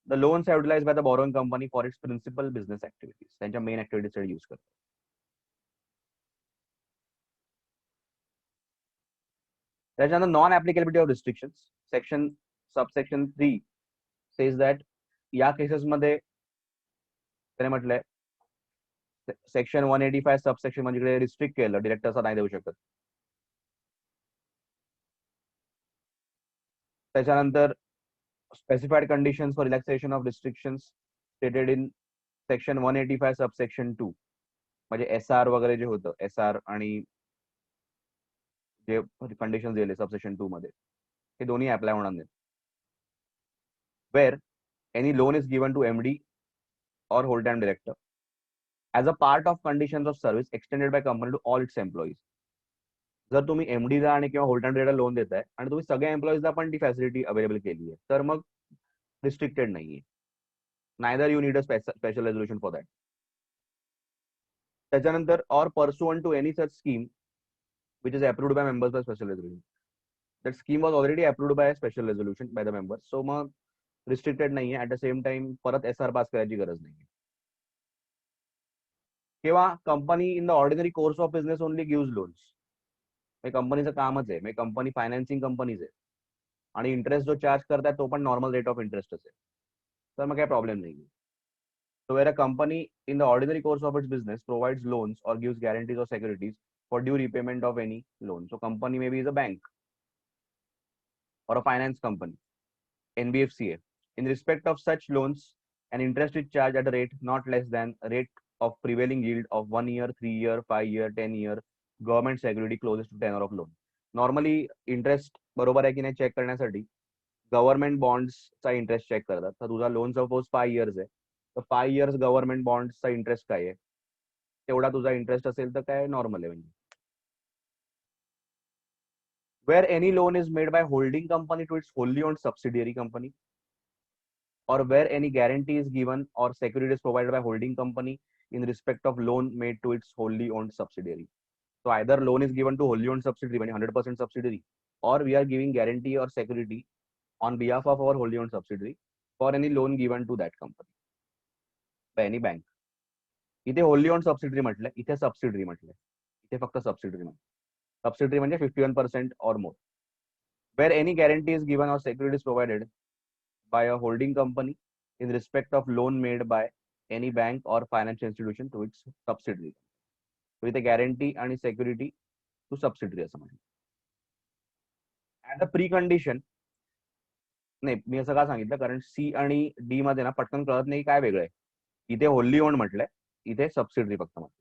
the loans are utilised by the borrowing company for its principal business activities, त्यांच्या main ऍक्टिव्हिटीजसाठी use करतात. त्याच्यानंतर non applicability of restrictions, section subsection 3 says that या केसेसमध्ये त्याने म्हटलंय section 185 subsection म्हणजे restrict केलं, डिरेक्टरचा नाही देऊ शकत. त्याच्यानंतर specified conditions for relaxation of restrictions stated in section 185 subsection 2 म्हणजे SR वगैरे जे होतं, SR आणि जे कंडिशन्स दिले सबसेक्शन 2 मध्ये हे दोन्ही अप्लाय होणार नाहीत. where any loan is given to MD or whole time director as a part of conditions of service extended by company to all its employees. जर तुम्ही एमडीला आणि किंवा होल टाइम डिरेक्टरला लोन देताय आणि तुम्ही सगळ्या एम्प्लॉईजला पण ती फॅसिलिटी अवेलेबल केली आहे, तर मग रिस्ट्रिक्टेड नाहीये. neither you need a special resolution for that. त्याच्यानंतर or pursuant to any such scheme which is approved by members by special resolution. That scheme was already approved by a special resolution by the members, so mug restricted नाहीये. At the same time परत SR पास करायची गरज नाहीये. किंवा company in the ordinary course of business only gives loans, कंपनीचं कामच आहे, company financing companies आहे आणि इंटरेस्ट जो चार्ज करताय तो पण नॉर्मल रेट ऑफ इंटरेस्टच आहे, तर मग काय प्रॉब्लेम नाही. So where a company in the ordinary course of its business provides loans or gives guarantees or securities for due repayment of any loan. So company maybe is a bank or a finance company, NBFCA. In respect of such loans, an interest is charged at a rate not less than a rate of prevailing yield of 1 year, 3 year, 5 year, 10 year government security closest to tenor of loan. Normally interest बरोबर आहे की नाही check करण्यासाठी government बॉन्ड्सचा interest check करतात. तर तुझा loan suppose 5 years आहे, तर 5 इयर्स गव्हर्नमेंट बॉन्ड्सचा इंटरेस्ट काय आहे, तेवढा तुझा इंटरेस्ट असेल तर काय नॉर्मल आहे. म्हणजे where any loan is made by holding company to its wholly owned subsidiary company, or where any guarantee is given or security is provided by holding company in respect of loan made to its wholly owned subsidiary. So either loan is given to wholly owned subsidiary, meaning 100% subsidiary, or we are giving guarantee or security on behalf of our wholly owned subsidiary for any loan given to that company by any bank. इथे wholly owned subsidiary म्हटलंय, इथे subsidiary म्हटलंय, इथे फक्त subsidiary म्हटलं. Subsidiary म्हणजे 51% or more. Where any guarantee is given or security is provided by a holding company in respect of loan made by any bank or financial institution to its subsidiary. So इथे guarantee आणि security to subsidiary असं म्हणलं. At a pre condition, नाही मी असं का सांगितलं कारण सी आणि डी मध्ये ना पटकन कळत नाही काय वेगळं आहे. इथे होल्ली ओन म्हटलंय, इथे सबसिडरी फक्त म्हटलं,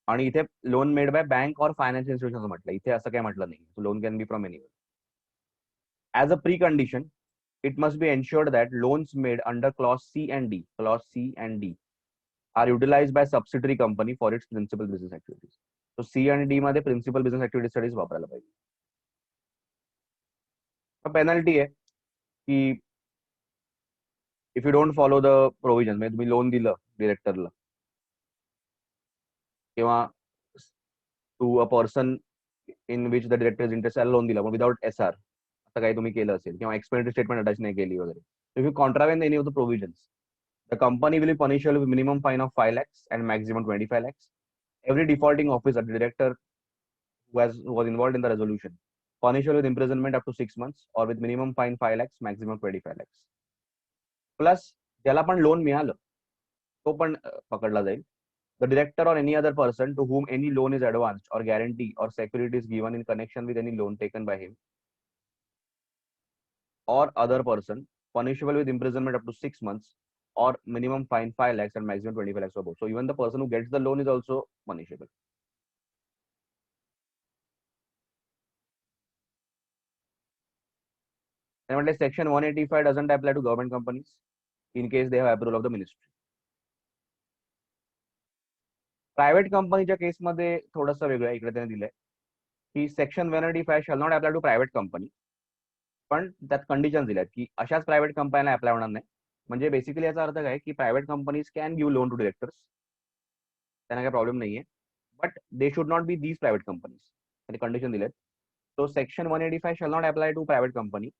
आणि इथे लोन मेड बाय बँक और फायनान्शियल इन्स्टिट्यूशन म्हटलं, इथे असं काय म्हटलं नाही. Loan can be from anywhere. As a pre condition it must be ensured that loans made under clause C and D are utilized by subsidiary company for its principal business activities. So C and D मध्ये principal business activities साठी वापरायला पाहिजे. Penalty आहे की if you don't follow the provision, म्हणजे तुम्ही loan दिलं डिरेक्टरला किंवा to a person in which the director is interested loan दिला पण विदाउट SR असं काही तुम्ही केलं असेल किंवा एक्सपेंडिचर स्टेटमेंट अटॅच नाही केली वगैरे, if you contravene any of the provisions, the company will be punishable with minimum fine of 5 lakhs and maximum 25 lakhs. Every defaulting officer, the director was involved in the resolution, punishable with imprisonment up to 6 months or with minimum fine 5 lakhs, maximum 25 lakhs. Plus, ज्याला पण loan मिळालं तो पण पकडला जाईल. The director or any other person to whom any loan is advanced or guarantee or security is given in connection with any loan taken by him or other person, punishable with imprisonment up to 6 months or minimum fine 5 lakhs and maximum 25 lakhs for both. So even the person who gets the loan is also punishable. And section 185 doesn't apply to government companies in case they have approval of the ministry. Private कंपनीच्या केसमध्ये थोडंसं वेगळं इकडे त्याने दिलंय की section 185 shall not apply to private company, पण त्यात कंडिशन दिल्यात की अशाच प्रायव्हेट कंपन्यांना अप्लाय होणार नाही. म्हणजे बेसिकली याचा अर्थ काय की private companies can give loan to directors, त्यांना काही प्रॉब्लेम नाहीये, but they should not be these private companies. त्यांनी कंडिशन दिलेत. So section 185 shall not apply to private company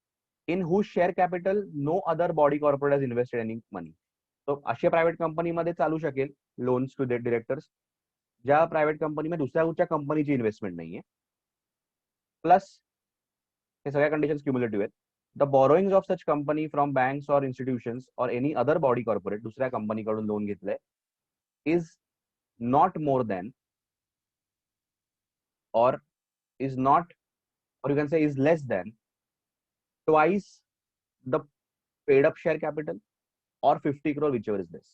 in whose share capital no other body corporate has invested any money. तो अशा private कंपनीमध्ये चालू शकेल loans to directors ज्या private कंपनीमध्ये दुसऱ्या कुठच्या कंपनीची इन्व्हेस्टमेंट नाहीये, प्लस हे सगळ्या कंडिशन्स क्युम्युलेटिव्ह आहेत. The borrowings of such company from banks or institutions or any other body corporate, दुसऱ्या कंपनीकडून लोन घेतलंय, is not more than or is not, or you can say is less than twice the paid up share capital or 50 crore, whichever is less.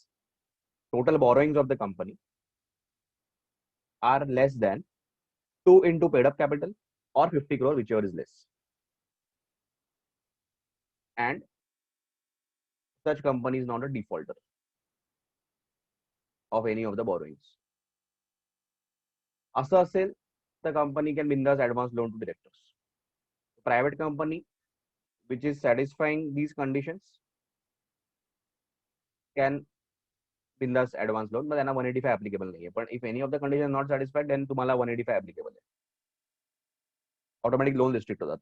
Total borrowings of the company are less than 2 into paid up capital or 50 crore, whichever is less. And such company is not a defaulter of any of the borrowings. असं असेल the company can bindas advance loan to directors. Private company which is satisfying these conditions can bindas advance loan, but त्यांना 185 applicable नाहीये. पण if any of the conditions not satisfied, then तुम्हाला 185 applicable आहे. Automatic loan restrict होतात.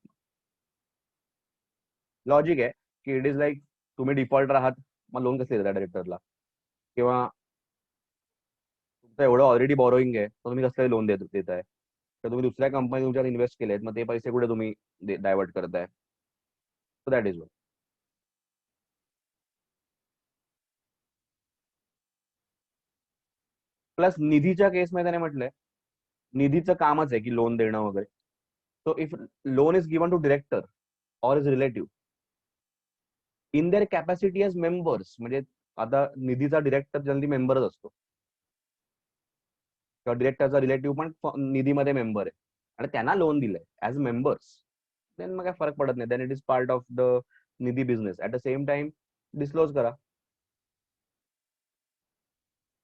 Logic आहे की it is like तुम्ही defaulter आहात, मग लोन कसले देता डायरेक्टरला, किंवा तुमचं एवढं ऑलरेडी बॉरोईंग आहे तर तुम्ही कसले लोन देताय, तर तुम्ही दुसऱ्या कंपनी तुमच्यावर इन्व्हेस्ट केलेत, मग ते पैसे कुठे तुम्ही डायव्हर्ट करताय. सो दॅट इज वन. प्लस निधीच्या केसमध्ये त्याने म्हटलंय निधीचं कामच आहे की लोन देणं वगैरे. So if loan is given to director or is relative in their capacity as members, म्हणजे आता निधीचा डिरेक्टर जनरली मेंबरच असतो किंवा डिरेक्टरचा रिलेटिव्ह पण निधीमध्ये मेंबर आहे आणि त्यांना लोन दिलंय ऍज मेंबर्स, देन मग काय फरक पडत नाही. Then it is part of the Nidhi business. At the same time disclose करा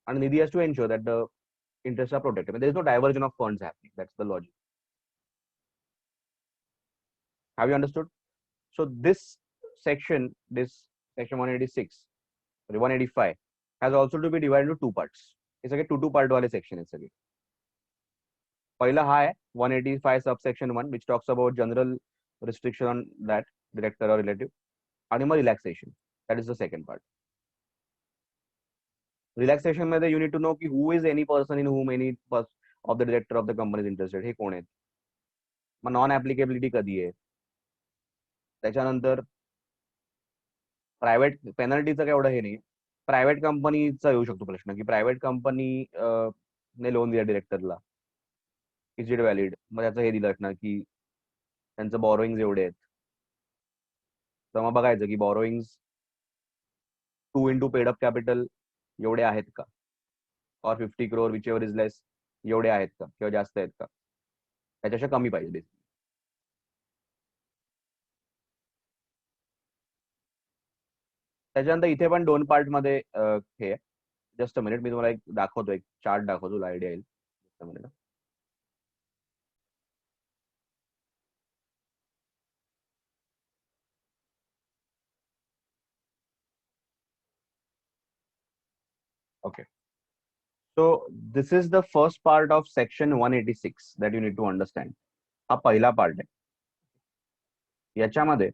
and Nidhi has to ensure that the interests are protected. There is no diversion of funds happening. That's the logic. Have you understood? So this section 186, 185 has also to be divided into two parts. It's like a two part wale section is again. Pahila ha hai 185 subsection 1 which talks about general restriction on that director or relative, and relaxation. That is the second part. Relaxation मध्ये you need to know ki who is any person in whom any of the director of the company is interested. हे कोण आहेत, मग non ऍप्लिकेबिलिटी कधी आहे, त्याच्यानंतर private पेनल्टीचं काय एवढं हे नाही. Private कंपनीचा येऊ शकतो प्रश्न की प्रायव्हेट कंपनी ने लोन दिला डिरेक्टरला, इज इट व्हॅलिड, मग त्याचं हे दिलं असणार की त्यांचं बॉरोईंग एवढे आहेत, तर मग बघायचं की borrowing 2 into paid up capital एवढे आहेत का, और 50 crore which ever is less एवढे आहेत का किंवा जास्त आहेत का, त्याच्यापेक्षा कमी पाहिजे बेसिकली. त्याच्यानंतर इथे पण 2 पार्ट मध्ये हे जस्ट अ मिनिट, मी तुम्हाला एक दाखवतो, एक चार्ट दाखवतो, तुला आयडिया येईल. Just a minute. Okay. So this is the first part of section 186 that you need to understand. हा पहिला पार्ट आहे. याच्यामध्ये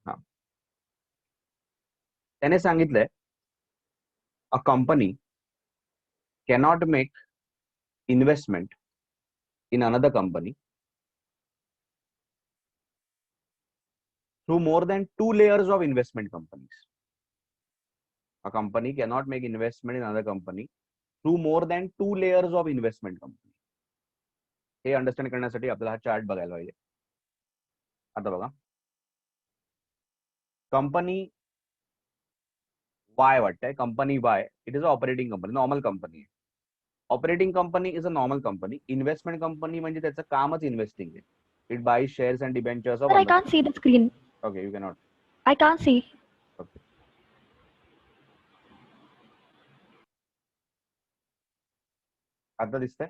हा त्याने सांगितलंय a company cannot make investment in another company through more than 2 layers of investment companies. A company cannot make investment in another company through more than 2 layers of investment company. हे understand करण्यासाठी आपल्याला हा chart बघायला पाहिजे. आता बघा, company Y वाटतंय, company Y it is a operating company, normal company आहे. Operating company is a normal company. Investment company म्हणजे त्याचं कामच इन्व्हेस्टिंग आहे. It buy shares and debentures of. Sir, I can't see the screen. Okay, you cannot. I can't see. Okay, आता दिसतंय?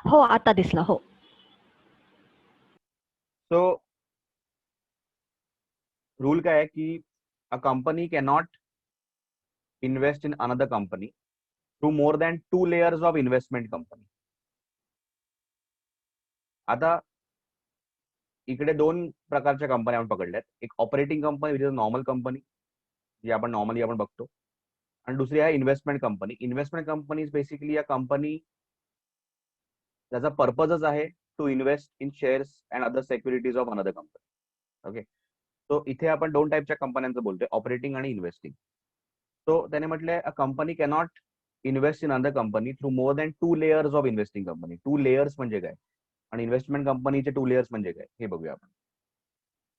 हो, आता दिसला. हो. सो रूल काय आहे की a company cannot invest in another company through more than 2 layers of investment company. आता इकडे दोन प्रकारच्या कंपन्या आपण पकडल्यात. एक operating company which is normal company, जी आपण नॉर्मली आपण बघतो, आणि दुसरी आहे investment company. Investment company is basically a company त्याचा पर्पजच आहे to invest in shares and other securities of another company. Okay, so इथे आपण दोन टाईपच्या कंपन्यांचं बोलतोय, ऑपरेटिंग आणि इन्व्हेस्टिंग. सो त्याने म्हटलंय अ company cannot invest in other company through more than 2 layers of investing company. 2 layers म्हणजे काय आणि इन्व्हेस्टमेंट कंपनीचे 2 लेयर्स म्हणजे काय हे बघूया आपण.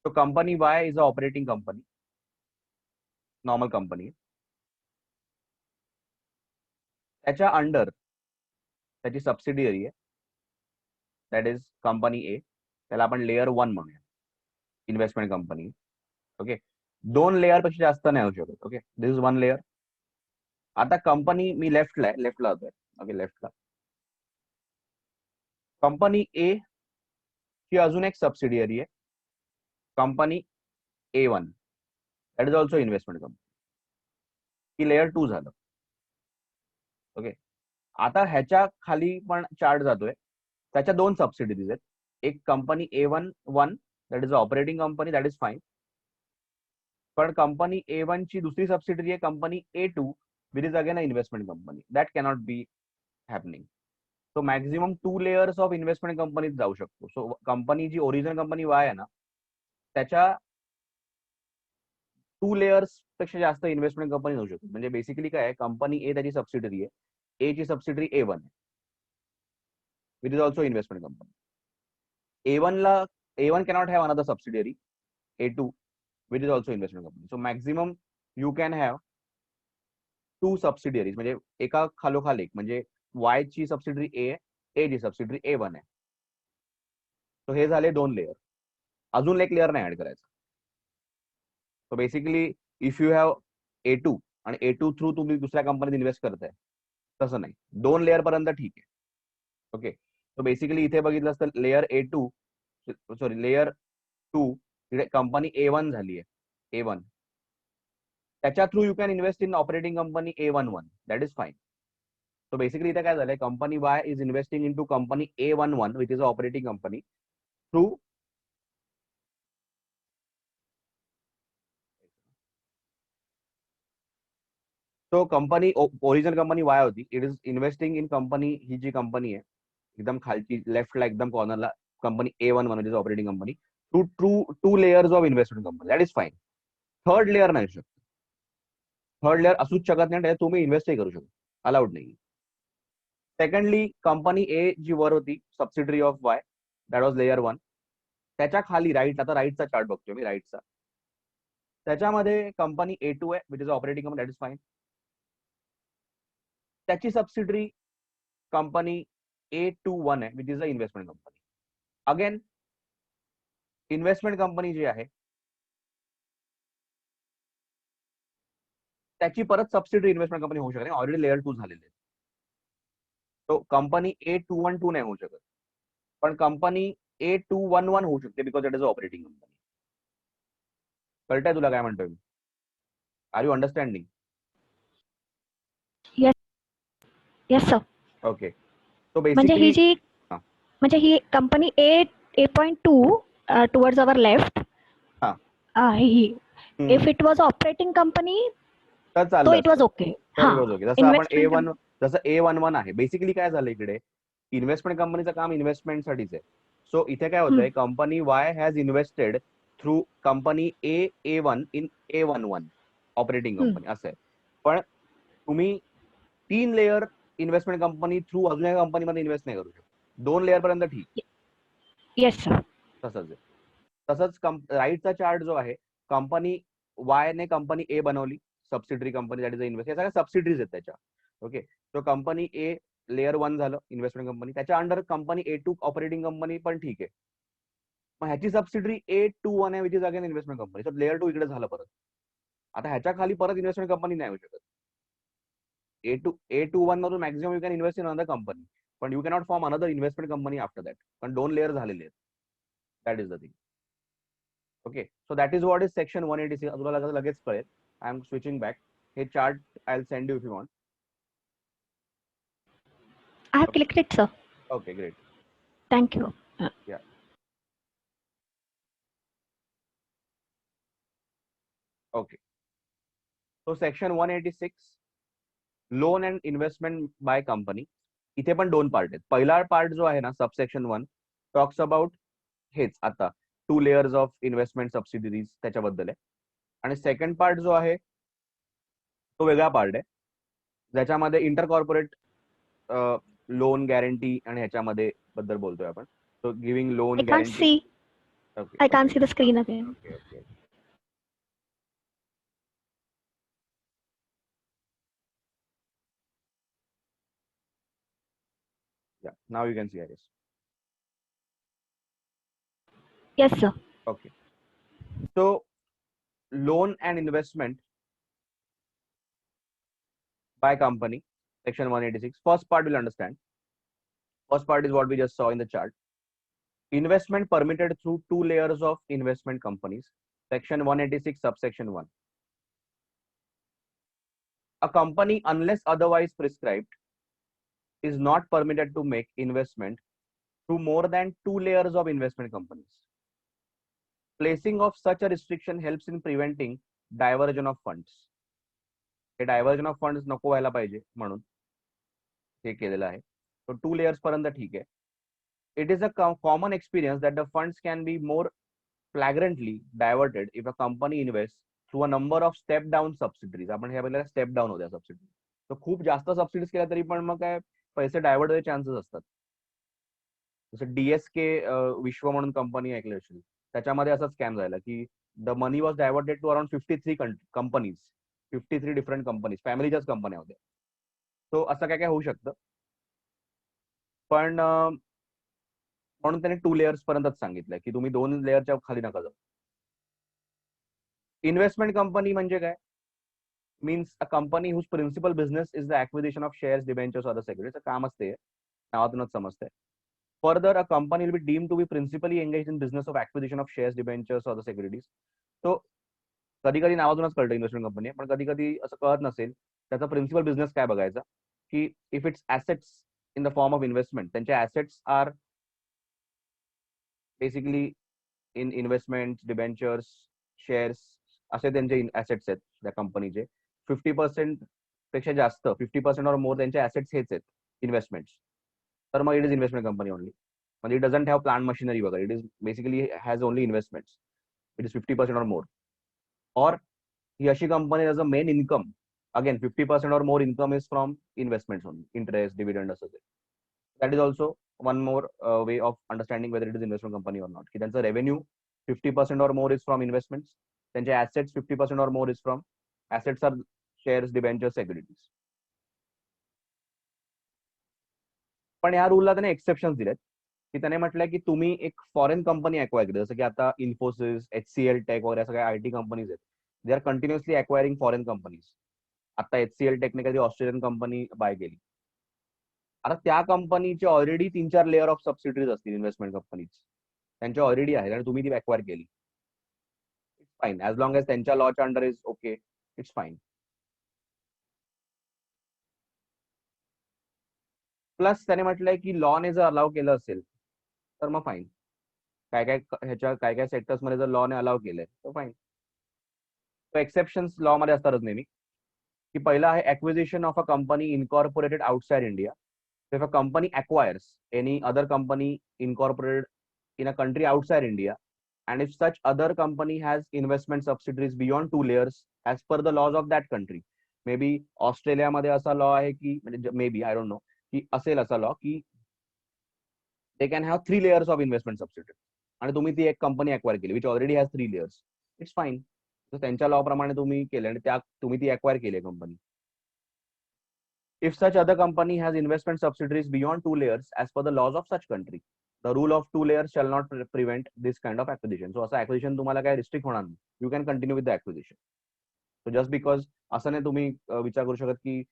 So company Y is a operating company, normal company. त्याच्या अंडर त्याची सबसिडियरी आहे, दॅट इज कंपनी ए. त्याला आपण लेयर 1 म्हणूया, इन्व्हेस्टमेंट कंपनी. ओके, 2 लेयर पेक्षा जास्त नाही होऊ शकत. Okay, this is 1 layer. आता कंपनी, मी लेफ्टला होतोय. ओके, लेफ्टला कंपनी ए ची अजून एक सबसिडियरी आहे, company A1, that is also investment company. He layer 2 झालं. ओके, आता ह्याच्या खाली पण चार्ट जातोय, त्याच्या दोन सबसिडियरीज आहेत. एक company A1 that is operating company, that is fine. पण कंपनी A1 ची दुसरी सबसिडियरी आहे company A2 which is again a investment company. That cannot be happening. So maximum 2 layers of investment कंपनीत जाऊ शकतो. सो कंपनी जी original company वाय आहे ना, त्याच्या 2 लेयर्स पेक्षा जास्त इन्व्हेस्टमेंट कंपनी होऊ शकतो. म्हणजे बेसिकली काय आहे, कंपनी ए त्याची सबसिडियरी आहे, ए ची सबसिडियरी A1 आहे, which is also investment company. A1 cannot have another subsidiary, A2, which is also investment company. So maximum you can have 2 subsidiaries, म्हणजे एका खालोखाल एक, म्हणजे Y ची सबसिडियरी A आहे, A ची सबसिडियरी A1 आहे. सो हे झाले 2 लेयर. अजून एक लेयर नाही ऍड करायचा. So basically if you have A2 आणि A2 थ्रू तुम्ही दुसऱ्या कंपनीत इन्व्हेस्ट करताय, तसं नाही, 2 लेयर पर्यंत ठीक आहे. ओके, सो बेसिकली इथे बघितलं तर लेयर A2, सॉरी लेयर 2, तिथे कंपनी A1 झाली आहे, A1. त्याच्या through you can invest in operating company A11, that is fine. So basically इथे काय झालंय, company Y is investing in to company A11 which is a operating company through तो company original company Y होती, it is investing in company, ही जी company आहे एकदम खालची लेफ्टला एकदम कॉर्नरला, company A11 which is operating company through two layers of investment company, that is fine. Third layer नाही शकत. थर्ड लेयर असूच शकत नाही, तुम्ही इन्व्हेस्टही करू शकता, अलाउड नाही. सेकंडली कंपनी ए जी वर होती, subsidiary of Y, that was layer 1. त्याच्या खाली राईट, आता राईटचा चार्ट बघतोय मी, राईटचा, त्याच्यामध्ये कंपनी A2 आहे which is operating company, that is fine. त्याची सबसिडरी कंपनी A21 आहे which is a investment company. Again investment company जी आहे त्याची परत सबसिडरी इन्व्हेस्टमेंट कंपनी होऊ शकते, ऑलरेडी लेयर 2 झालेले आहे. तो कंपनी A212 नाही होऊ शकत, पण कंपनी A211 होऊ शकते, because it is operating company. कळतंय तुला काय म्हणतोय मी? Are you understanding? Yes sir. Okay, so म्हणजे ही बेसिकली जी, म्हणजे ही company A.2 towards our left, ही if it was operating company तर तो चाललं इट वॉज असतं. ओके. तर हा, it was okay. जसं आपण A1, जसं A11 आहे, बेसिकली काय झालं इकडे, इन्व्हेस्टमेंट कंपनीचं काम इन्व्हेस्टमेंटसाठीच आहे. सो इथे काय होतंय, company Y has invested through company A1 in A11 operating company, असं आहे. पण तुम्ही 3 लेयर इन्व्हेस्टमेंट कंपनी थ्रू अजून एका कंपनीमध्ये इन्व्हेस्ट नाही करू शकत. 2 लेयर पर्यंत ठीक. Yes sir. तसंच आहे. तसंच राईटचा चार्ट जो आहे, कंपनी वाय ने कंपनी ए बनवली, subsidiary company, that is a invest, हे सगळ्या सबसिडरीज आहेत त्याच्या. ओके, तो कंपनी ए लेयर 1 झालं इन्व्हेस्टमेंट कंपनी, त्याच्या under company A2 operating company पण ठीक आहे. मग ह्याची सबसिडरी A21 आहे which is again investment company. So layer 2 इकडे झालं परत. आता ह्याच्या खाली परत इन्व्हेस्टमेंट कंपनी नाही होऊ शकत. A21 मधून maximum you can invest in another company, पण you cannot form another investment company after that, पण 2 लेयर झालेले आहेत. That is the thing. Okay, so that is what is section 186. तुला लगेच कळेल. I am switching back. हे chart I will send you if you want. I have clicked it, sir. Okay, great. Thank you. Yeah. Okay. So section 186 loan and investment by company. इथे पण दोन part आहेत. पहिला part जो आहे ना subsection 1 talks about हेच आता 2 layers of investment सबसिडरीज त्याच्याबद्दल आहे. आणि सेकंड पार्ट जो आहे तो वेगळा पार्ट आहे ज्याच्यामध्ये इंटर कॉर्पोरेट लोन गॅरंटी आणि ह्याच्यामध्ये बद्दल बोलतोय आपण. So giving I loan can't guarantee. see. Okay I can't see the screen again. okay, okay. Yeah, now you can see, I guess. Yes, sir. Okay. So loan and investment by company, section 186. First part we'll understand. First part is what we just saw in the chart. Investment permitted through 2 layers of investment companies. Section 186, subsection 1. A company, unless otherwise prescribed, is not permitted to make investment through more than 2 layers of investment companies. Placing of such a restriction helps in preventing diversion of funds. हे diversion of funds नको व्हायला पाहिजे म्हणून हे केलेलं आहे. सो 2 layers पर्यंत ठीक आहे. It is a common experience that the funds can be more flagrantly diverted if a company invests through a number of step down subsidiaries. आपण हे आपल्याला स्टेप डाऊन होत्या सबसिडी. तर खूप जास्त सबसिडीज केल्या तरी पण मग काय पैसे डायव्हर्ट व्हायचे चान्सेस असतात. जसं DSK विश्व म्हणून कंपनी ऐकली असेल, त्याच्यामध्ये असा स्कॅम झाला की the money was diverted to around 53 companies, 53 different companies, फॅमिलीच्याच कंपन्या होत्या. सो असं काय काय होऊ शकतं. पण म्हणून त्याने 2 लेयर्स पर्यंतच सांगितलंय की तुम्ही 2 लेयरच्या खाली नका जाऊ. इन्व्हेस्टमेंट कंपनी म्हणजे काय? Means a company whose principal business is the acquisition of shares, debentures or the securities. काम असते, नावातूनच समजतंय. Further, a company will be deemed to be principally engaged in business of acquisition of shares, debentures or the securities. So कधी कधी नावातूनच कळतं investment company, पण कधी कधी असं कळत नसेल त्याचा प्रिन्सिपल बिझनेस काय बघायचा की if its assets in the form of investment, त्यांचे assets are basically in investment, debentures, shares असे त्यांचे ऍसेट्स आहेत त्या कंपनीचे. 50% पेक्षा जास्त, 50% और मोर त्यांचे ऍसेट्स हेच आहेत इन्व्हेस्टमेंट्स. तर मग it is investment company only. म्हणजे it doesn't have plant machinery वगैरे. It is basically has only investments. It is 50% or मोर. और ही अशी कंपनी त्याचं main income, again 50% or more income is from investments only, interest, dividend असं. That is also one more way of understanding whether it is investment company or not. की त्यांचं revenue 50% or more is from investments, त्यांचे assets 50% or more is from assets are shares, debentures, securities. पण या रूलला त्याने exception दिलेत की त्याने म्हटलंय की तुम्ही एक फॉरेन कंपनी अक्वायर केली, जसं की आता इन्फोसिस, HCL टेक वगैरे सगळ्या IT कंपनीज आहेत. They are continuously acquiring foreign companies. आता HCL टेकने कधी ऑस्ट्रेलियन कंपनी बाय केली. आता त्या कंपनीचे ऑलरेडी 3-4 लेअर ऑफ सबसिडरीज असतील इन्व्हेस्टमेंट कंपनीज, त्यांच्या ऑलरेडी आहेत आणि तुम्ही ती अक्वायर केली. It's fine as long as त्यांच्या लॉच्या under is okay, it's fine. Plus त्याने म्हटलंय की लॉने जर अलाव केलं असेल तर मग फाईन. काय काय सेक्टर्स मध्ये जर लॉने अलाव केलंय तर फाईन. तो एक्सेप्शन्स लॉ मध्ये असतातच नेहमी. की पहिला आहे acquisition of a company incorporated outside India. If a company acquires any other company incorporated in a country outside India, and if such other company has investment subsidiaries beyond 2 layers as per the laws of that country. May be ऑस्ट्रेलियामध्ये असा law आहे की, म्हणजे may be I don't know की असेल असा law की they can have 3 layers of investment subsidy, आणि तुम्ही ती एक कंपनी अक्वायर केली which already has 3 layers. It's fine. तर त्यांच्या लॉ प्रमाणे तुम्ही केले आणि त्या तुम्ही ती अक्वायर केली company. If such other company has investment subsidiaries beyond 2 layers as per the laws of such country, the rule of 2 layers shall not prevent this kind of acquisition. So असं acquisition तुम्हाला काय restrict होणार नाही. You can continue with the acquisition. So just because असं नाही तुम्ही विचार करू शकत की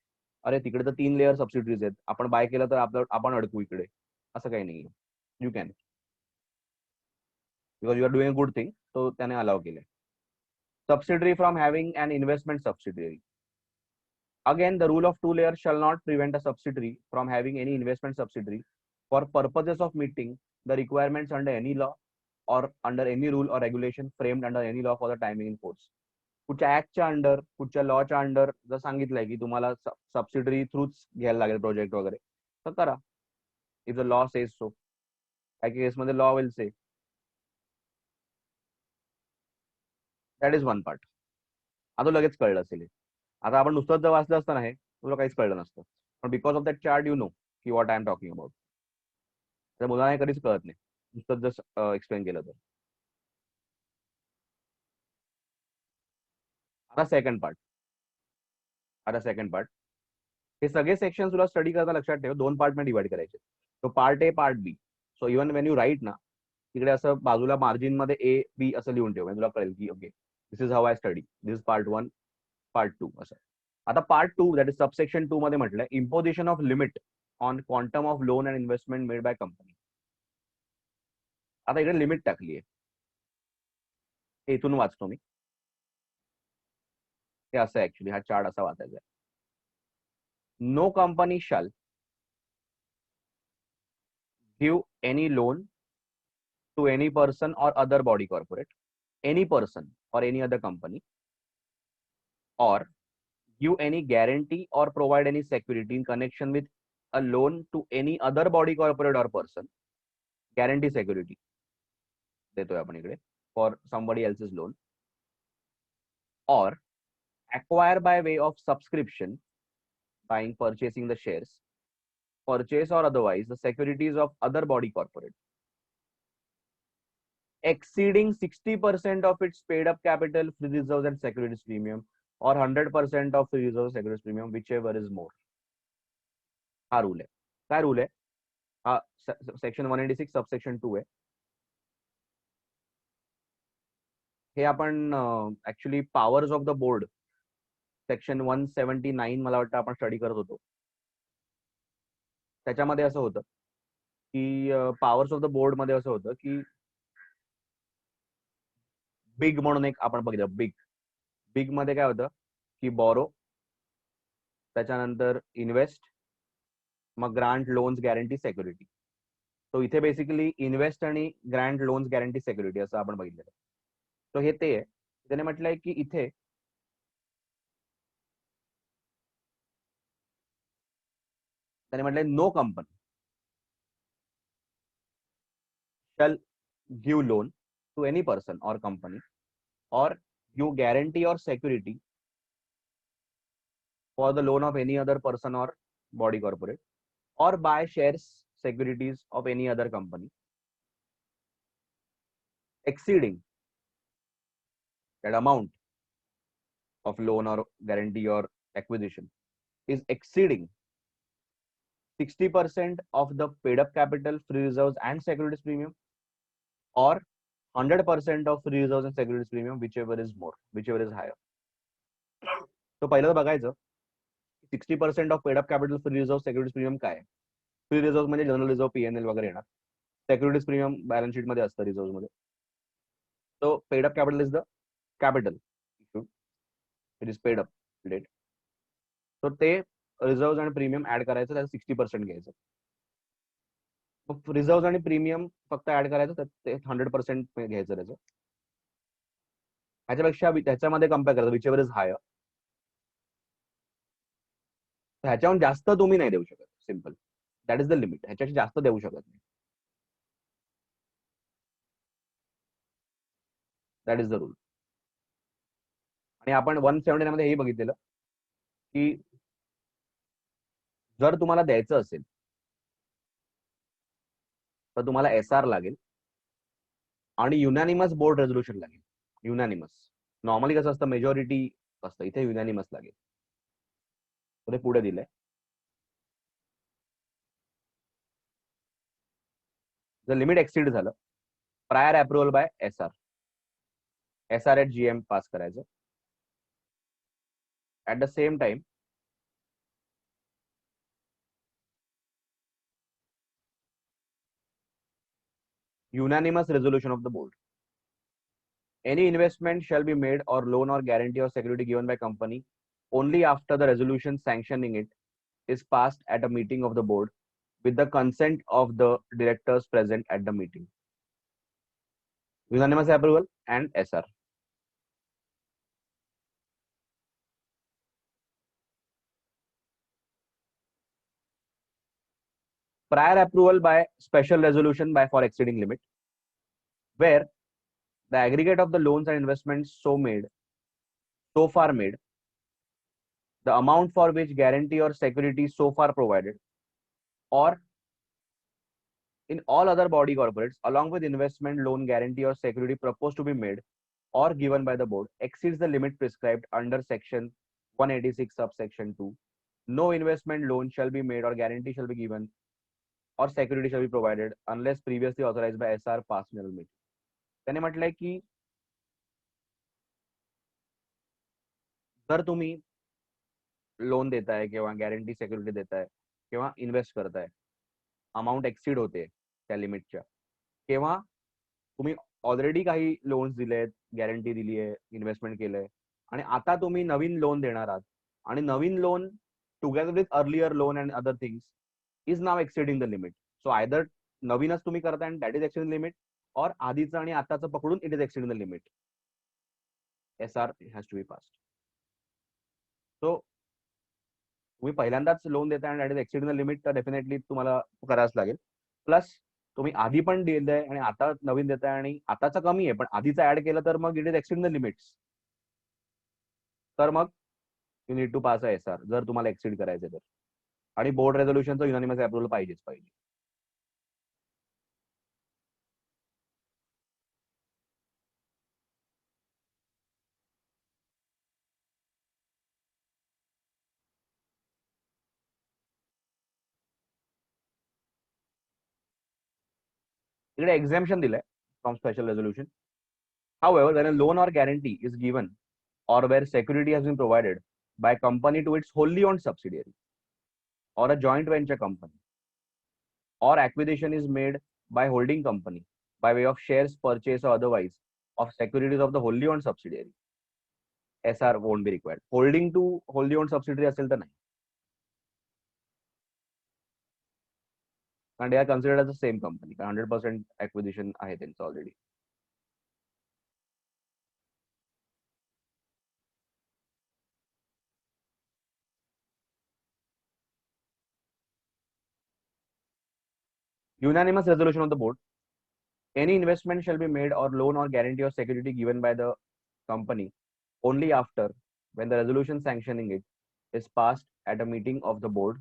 अरे तिकडे तर 3 लेअर सबसिडरीज आहेत, आपण बाय केलं तर आपण अडकू इकडे, असं काही नाही. You can, because you are doing a good thing. तो त्याने अलाव केले. Subsidiary from having an investment subsidiary. Again, the rule of 2 layers shall not prevent a subsidiary from having any investment subsidiary for purposes of meeting the requirements under any law or under any rule or regulation framed under any law for the timing in force. कुठच्या ऍक्टच्या under, कुठच्या लॉच्या under जर सांगितलंय की तुम्हाला subsidiary थ्रूच घ्यायला लागेल project वगैरे, तर करा. If the law says so. काही केसमध्ये law will say. That is one part. आता लगेच कळलं असेल. आता आपण नुसतंच जर वाचलं असतं ना हे, तुला काहीच कळलं नसतं. पण because of that chart you know की what I am talking about. तर मुलांना हे कधीच कळत नाही नुसतं जर एक्सप्लेन केलं तर. आता सेकंड पार्ट. हे सगळे सेक्शन तुला स्टडी करता लक्षात ठेव, 2 पार्ट मध्ये डिवाइड करायचे. तो part A, part B. So even when you write ना, तिकडे असं बाजूला मार्जिन मध्ये ए बी असं लिहून ठेव, तुला कळेल की okay this is how I study, this is part 1, part 2 असं. आता पार्ट 2 दॅट इज सबसेक्शन 2 मध्ये म्हटलंय imposition of limit on quantum of loan and investment made by company. आता इकडे लिमिट टाकली आहे, इथून वाचतो मी. हे असं ऍक्च्युली हा चार्ट असा वाचायचा आहे. No company shall give any loan to any person or other body corporate, any person or any other company, or give any guarantee or provide any security in connection with a loan to any other body corporate or person. Guarantee security देतोय आपण इकडे for somebody else's loan, or acquire by way of subscription, buying, purchasing the shares, purchase or otherwise the securities of other body corporate exceeding 60% of its paid up capital, free reserves and securities premium, or 100% of free reserves securities premium, whichever is more. हा rule आहे. काय rule आहे हा? Section 186 subsection 2 आहे. हे आपण actually powers of the board section 179 मला वाटतं आपण स्टडी करत होतो. त्याच्यामध्ये असं होतं की पॉवर्स ऑफ द बोर्ड मध्ये असं होतं की बिग म्हणून एक आपण बघितलं. बिग मध्ये काय होतं की बॉरो, त्याच्यानंतर इन्व्हेस्ट, मग ग्रांट, लोन्स, गॅरंटी, सेक्युरिटी. तो इथे बेसिकली इन्व्हेस्ट आणि ग्रांट, लोन्स, गॅरंटी, सेक्युरिटी असं आपण बघितलेलं. तो हे ते आहे. त्याने म्हटलंय की इथे त्याने म्हटलंय no company shall give loan to any person or company or give guarantee or security for the loan of any other person or body corporate, or buy shares, securities of any other company exceeding that amount of loan or guarantee or acquisition is exceeding 60% of the paid up capital, free reserves and securities premium, or 100% of free reserves and securities premium, whichever is more, whichever is higher. तो पहिलं बघायचं 60% of paid up capital, free reserve, securities premium काय. Free reserve म्हणजे general reserve, PNL वगैरे येणार. Securities premium balance sheet मध्ये असतं reserve मध्ये. तो paid up capital is the capital it is paid up date. तर ते रिझर्व आणि प्रीमियम ऍड करायचं, त्याचं 60% घ्यायचं. मग रिझर्व आणि प्रीमियम फक्त ऍड करायचं, तर ते 100% घ्यायचं त्याचं. ह्याच्यापेक्षा त्याच्यामध्ये कम्पेअर करायचं विच एव्हर इज हायर. ह्याच्याहून जास्त तुम्ही नाही देऊ शकत. Simple, that is the limit. ह्याच्याशी जास्त देऊ शकत नाही. That is the rule. आणि आपण 179 मध्ये हे बघितलेलं की जर तुम्हाला द्यायचं असेल तर तुम्हाला एसआर लागेल आणि युनॅनिमस बोर्ड रेझोल्युशन लागेल. युनॅनिमस. नॉर्मली कसं असतं, मेजॉरिटी असतं, इथे युनॅनिमस लागेल. ते पुढे दिलंय. जर लिमिट एक्सीड झालं, prior approval by SR at GM pass करायचं. At the same time unanimous resolution of the board. Any investment shall be made or loan or guarantee or security given by company only after the resolution sanctioning it is passed at a meeting of the board with the consent of the directors present at the meeting. Unanimous approval and SR. prior approval by special resolution by for exceeding limit, where the aggregate of the loans and investments so far made, the amount for which guarantee or security so far provided, or in all other body corporates, along with investment, loan, guarantee, or security proposed to be made or given by the board, exceeds the limit prescribed under section 186 subsection 2, no investment loan shall be made or guarantee shall be given or security shall be provided unless previously authorized by SR past general meeting. त्याने म्हटलंय की जर तुम्ही loan देताय किंवा guarantee security देताय किंवा invest करताय, अमाऊंट एक्सीड होते त्या लिमिटच्या, किंवा तुम्ही ऑलरेडी काही लोन्स दिलेत, गॅरंटी दिली आहे, इन्व्हेस्टमेंट केलंय आणि आता तुम्ही नवीन लोन देणार आहात आणि नवीन loan together with earlier loan and other things is now exceeding the limit. So either नवीनच तुम्ही करताय and that is exceeding limit, or आधीचं आणि आताचं पकडून it is exceeding the limit. SR has to be passed. So तुम्ही पहिल्यांदाच loan देताय आणि that is exceeding the limit, तर डेफिनेटली तुम्हाला करावंच लागेल. प्लस तुम्ही आधी पण दिलंय आणि आता नवीन देताय आणि आताचं कमी आहे पण आधीचं ऍड केलं तर मग it is exceeding the limits, तर मग you need to pass SR जर तुम्हाला एक्सिड करायचं तर. आणि बोर्ड रेझोल्युशनचं युनानिमस अप्रुव्हल पाहिजेच पाहिजे. इकडे exemption दिलंय from special resolution. However, when a loan or guarantee is given or where security has been provided by company to its wholly owned subsidiary or a joint venture company, or acquisition is made by holding company by way of shares purchase or otherwise of securities of the wholly owned subsidiary, SR won't be required. Holding to wholly owned subsidiary असेल तर नाही, and they are considered as the same company. 100% acquisition आहे त्यांचं already. Unanimous resolution of the board. Any investment shall be made or loan or guarantee or security given by the company only after when the resolution sanctioning it is passed at a meeting of the board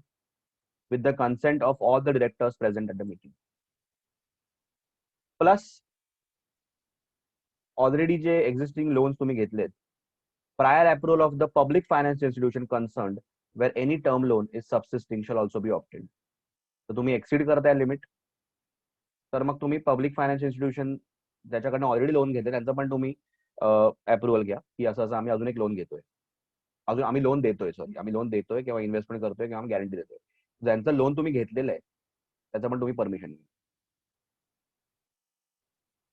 with the consent of all the directors present at the meeting. Plus already J existing loans तुम्ही घेतलेत, prior approval of the public finance institution concerned where any term loan is subsisting shall also be obtained. तर तुम्ही exceed करताय limit, तर मग तुम्ही public finance institution ज्याच्याकडनं already loan घेते त्यांचं पण तुम्ही अप्रुव्हल घ्या की असं असं आम्ही अजून एक लोन घेतोय, अजून आम्ही लोन देतोय, आम्ही लोन देतोय किंवा इन्व्हेस्टमेंट करतोय किंवा गॅरंटी देतोय, ज्यांचं लोन तुम्ही घेतलेलं आहे त्याचं पण तुम्ही परमिशन घ्या.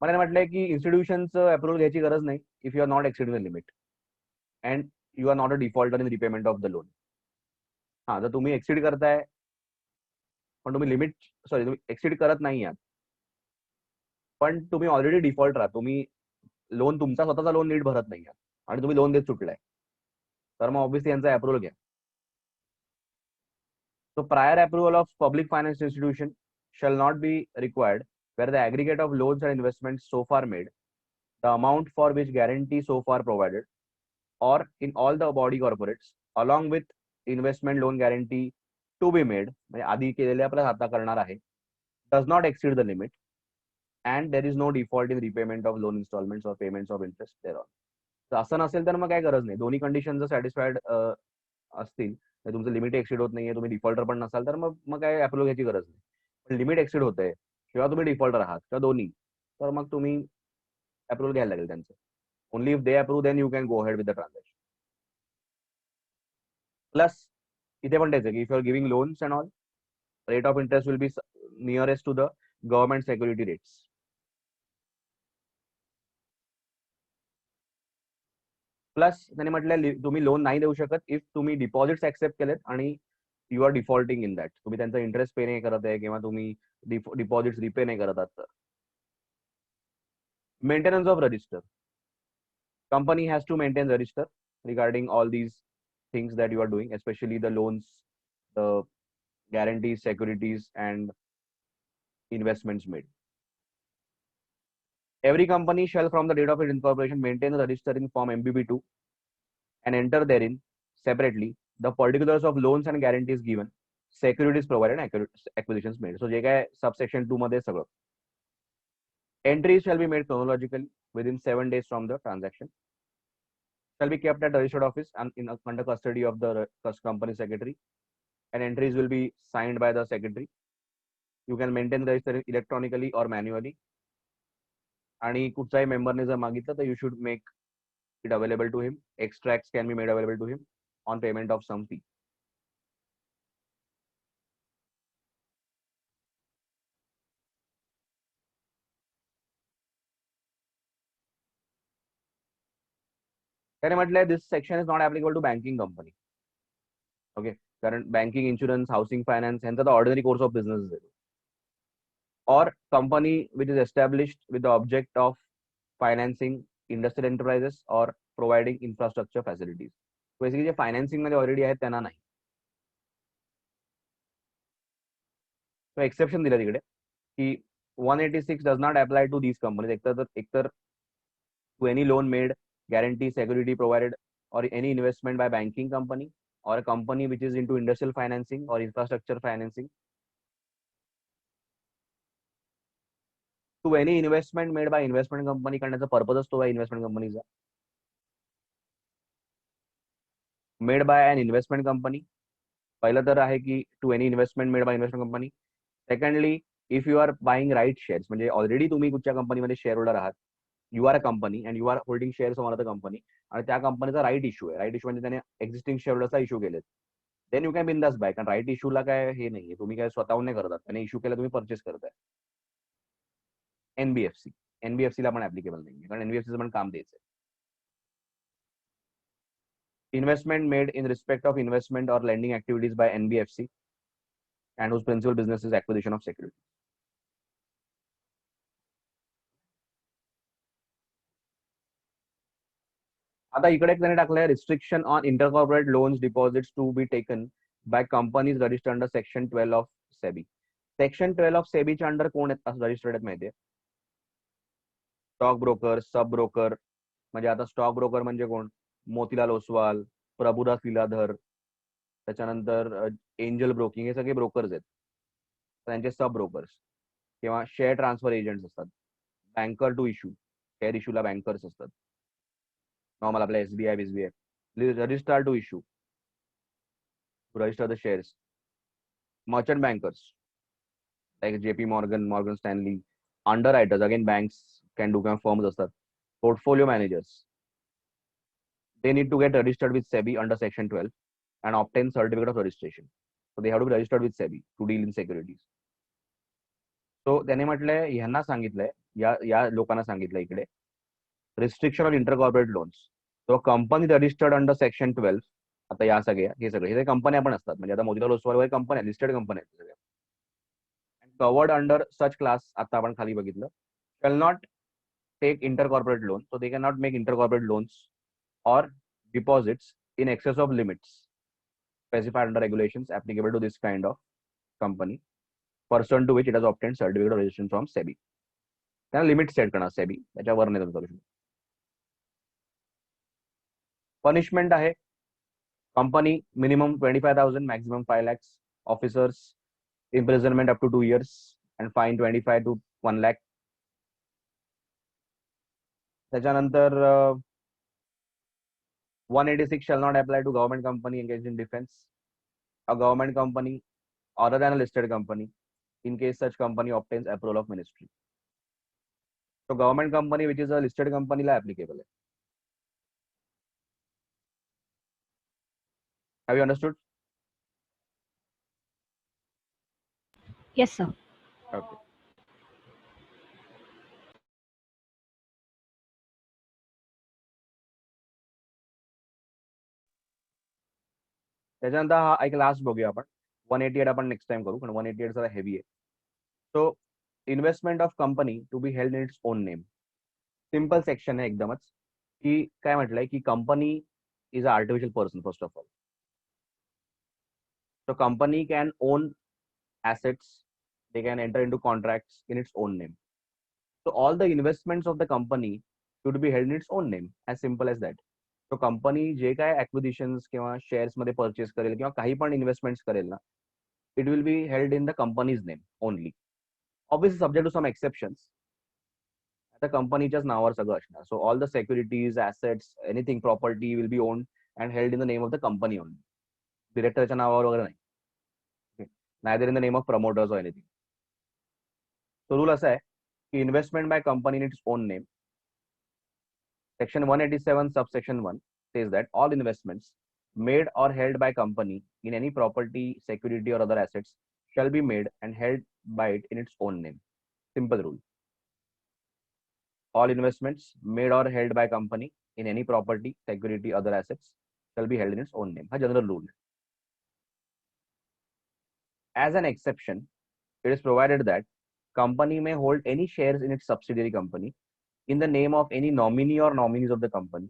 मला म्हटलंय की इन्स्टिट्यूशनचं अप्रुव्हल घ्यायची गरज नाही if you are not exceeding the limit and you are not a defaulter in repayment of the loan. हा, जर तुम्ही एक्सिड करताय पण तुम्ही तुम्ही एक्सिड करत नाही आहात पण तुम्ही ऑलरेडी डिफॉल्टर आहात, तुम्ही लोन तुमचा स्वतःचा लोन नीट भरत नाही आहात आणि तुम्ही लोन देत सुटलाय, तर मग ऑब्व्हियसली यांचा अप्रुव्हल घ्या. So prior approval of public finance institution shall not be required where the aggregate of loans and investments so far made, the amount for which guarantee so far provided, or in all the body corporates along with investment loan guarantee to be made, म्हणजे आधी केलेल्या plus आता करणार आहे, does not exceed the limit and there is no default in repayment of loan installments or payments of interest thereon. तर असं नसेल तर मग काय गरज नाही, दोन्ही कंडिशन जर सॅटिस्फाईड असतील, तुमचं लिमिट एक्सिड होत नाहीये, तुम्ही डिफॉल्टर पण नसाल तर मग काय अप्रुव्हल घ्यायची गरज नाही. पण लिमिट एक्सिड होतंय किंवा तुम्ही डिफॉल्टर आहात किंवा दोन्ही, तर मग तुम्ही अप्रुव्हल घ्यायला लागेल त्यांचं. Only if they approve then you can go head with the transaction. Plus इथे पण त्याचं की if you are giving loans and all, rate of interest will be nearest to the government security rates. Plus त्यांनी म्हटलं तुम्ही loan नाही देऊ शकत इफ तुम्ही डिपॉझिट्स ऍक्सेप्ट केलेत आणि you are defaulting in that, तुम्ही त्यांचा इंटरेस्ट पे नाही करत आहे किंवा तुम्ही डिपॉझिट्स रिपे नाही करत आहात. तर maintenance of register, company has to maintain register regarding all these things that you are doing, especially the loans, the guarantees, securities and investments made. Every company shall from the date of its incorporation maintain the register in form MBB2 and enter therein separately the particulars of loans and guarantees given, securities provided and acquisitions made. So जे काय subsection 2 मध्ये सगळं. Entries shall be made chronologically within 7 days from the transaction. Shall be kept at the registered office and under custody of the company secretary, and entries will be signed by the secretary. You can maintain the register electronically or manually. आणि कुठचाही मेंबरने जर मागितलं तर you should make it available to him. Extracts can be made available to him on payment of some fee. त्याने म्हटलंय this section is not applicable to banking company. Okay, कारण banking, insurance, housing finance यांचा तर ordinary course of business आहे. Or company which is established with the object of financing industrial enterprises or providing infrastructure facilities. Basically J financing मध्ये already आहेत त्यांना नाही. So exception दिलं तिकडे की 186 does not apply to these companies. एकतर to any loan made, guarantee, security provided, or any investment by banking company or a company which is into industrial financing or infrastructure financing. To any investment made by investment company करण्याचा purpose असतो by investment companyचा. Made by an investment company. पहिलं तर आहे की to any investment made by investment company. Secondly, if you are buying right shares, म्हणजे already तुम्ही कुठच्या कंपनीमध्ये शेअर होल्डर आहात, you are a company and you are holding shares of another company आणि त्या कंपनीचा राईट इश्यू आहे. Right issue म्हणजे त्याने एक्झिस्टिंग शेअर होल्डरचा इश्यू केले. देन यू कॅन बिंदास बाय. कारण राईट इश्यूला काय हे नाहीये, तुम्ही काय स्वतःहून नाही करतात, त्याने इश्यू केला तुम्ही परचेस करताय. एनबीएफसी ला पण ऍप्लिकेबल नाहीये कारण एनबीएफसीचं पण काम द्यायचंय. Investment made in respect of investment or lending activities by NBFC and whose principal business is acquisition of securities. आता इकडे त्याने टाकलंय restriction on intercorporate loans deposits to be taken by companies registered under section 12 of SEBI. Section 12 of SEBI च्या under कोण आहेत registered आहेत माहितीये? Stock broker, sub broker. म्हणजे आता स्टॉक ब्रोकर म्हणजे कोण? मोतीलाल ओसवाल, प्रभुदास लीलाधर, त्याच्यानंतर एंजल ब्रोकिंग, हे सगळे ब्रोकर्स आहेत. त्यांचे सब ब्रोकर्स किंवा शेअर ट्रान्सफर एजंट्स असतात. बँकर टू इश्यू, शेअर इश्यूला बँकर्स असतात. नॉर्मल आपल्या एसबीआय बिसबीआय. Registrar to issue, register the shares. Merchant bankers like JP Morgan, Morgan Stanley. Underwriters again banks can do किंवा firms असतात. Portfolio managers, they need to get registered with SEBI under section 12 and obtain certificate of registration. So they have to be registered with SEBI to deal in securities. So त्याने म्हटलंय, ह्यांना सांगितलंय, या लोकांना सांगितलंय इकडे रिस्ट्रिक्शन ऑन इंटरकॉर्पोरेट लोन्स. तो company registered under section 12. आता या सगळ्या हे कंपन्या पण असतात, म्हणजे आता मोतीलाल ओसवाल वगैरे कंपन्या, लिस्टेड कंपन्या आहेत सगळ्या. कवर्ड अंडर सच क्लास, आता आपण खाली बघितलं, shall not take intercorporate loans. So they cannot make intercorporate loans or deposits in excess of limits specified under regulations applicable to this kind of company, pursuant to which it has obtained certificate of registration from SEBI. त्यांना limit set करणार SEBI, त्याच्यावर नाही करू शकतो. Punishment आहे company minimum 25,000, maximum 5 lakhs. Officers imprisonment up to 2 years and fine 25 to 1 lakh. त्याच्यानंतर 186 shall not apply to government company engaged in defense, a government company other than a listed company, in case such company obtains approval of ministry. So government company which is a listed company la applicable hai. Have you understood? Yes, sir. Okay. त्याच्यानंतर हा एक last बघूया आपण. 188 आपण next time करू, कारण 188 जरा heavy आहे. So investment of company to be held in its own name. Simple section आहे एकदमच, की काय म्हटलंय की company is a artificial person first of all. So company can own assets, they can enter into contracts in its own name. So all the investments of the company should be held in its own name, as simple as that. So company जे काय acquisitions किंवा shares मध्ये purchase करेल किंवा काही पण investments करेल ना, it will be held in the company's name only. Obviously subject to some exceptions. आता कंपनीच्याच नावावर सगळं असणार. So all the securities, assets, anything property will be owned and held in the name of the company only. डिरेक्टरच्या नावावर वगैरे नाही. Neither in the name of promoters or anything. तो रूल असा आहे की investment by company in its own name. Section 187 subsection 1 says that all investments made or held by company in any property, security or other assets shall be made and held by it in its own name. Simple rule. All investments made or held by company in any property, security, other assets shall be held in its own name. A general rule. As an exception, it is provided that company may hold any shares in its subsidiary company in the name of any nominee or nominees of the company,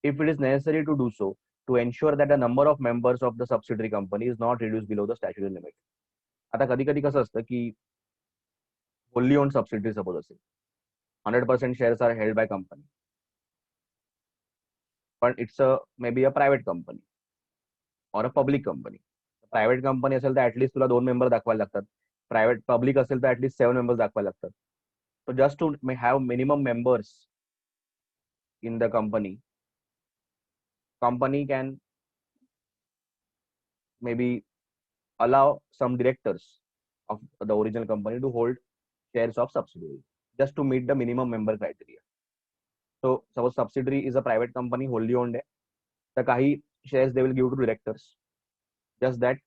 if it is necessary to do so, to ensure that the number of members of the subsidiary company is not reduced below the statutory limit. आता कधी कधी कसं असतं की wholly owned subsidiary suppose असेल, 100% shares are held by company, but it's a maybe a private company or a public company. Private company असेल तर at least तुला 2 मेंबर दाखवायला लागतात. प्रायव्हेट पब्लिक असेल तर ऍटलीस्ट 7 मेंबर्स दाखवायला लागतात. So just to have minimum members in the company can maybe allow some directors of the original company to hold shares of subsidiary just to meet the minimum member criteria. So suppose subsidiary is a private company, wholly owned, the kahi shares they will give to directors just that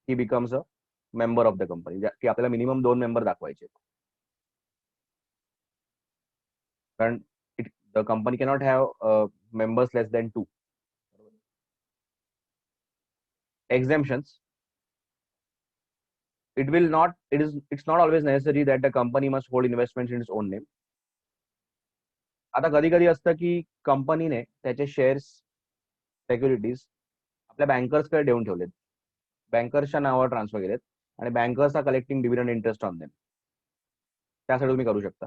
he becomes a member of the company. की आपल्याला minimum 2 member दाखवायचे. And the company cannot have members less than 2. Exemptions. It's not always necessary that the company must hold investments in its own name. आता कधी कधी असतं की कंपनीने त्याचे शेअर्स, सेक्युरिटीज आपल्या बँकर्सकडे देऊन ठेवलेत, बँकर्सच्या नावावर ट्रान्सफर केलेत आणि bankers are collecting dividend interest on them. त्यासाठी तुम्ही करू शकता.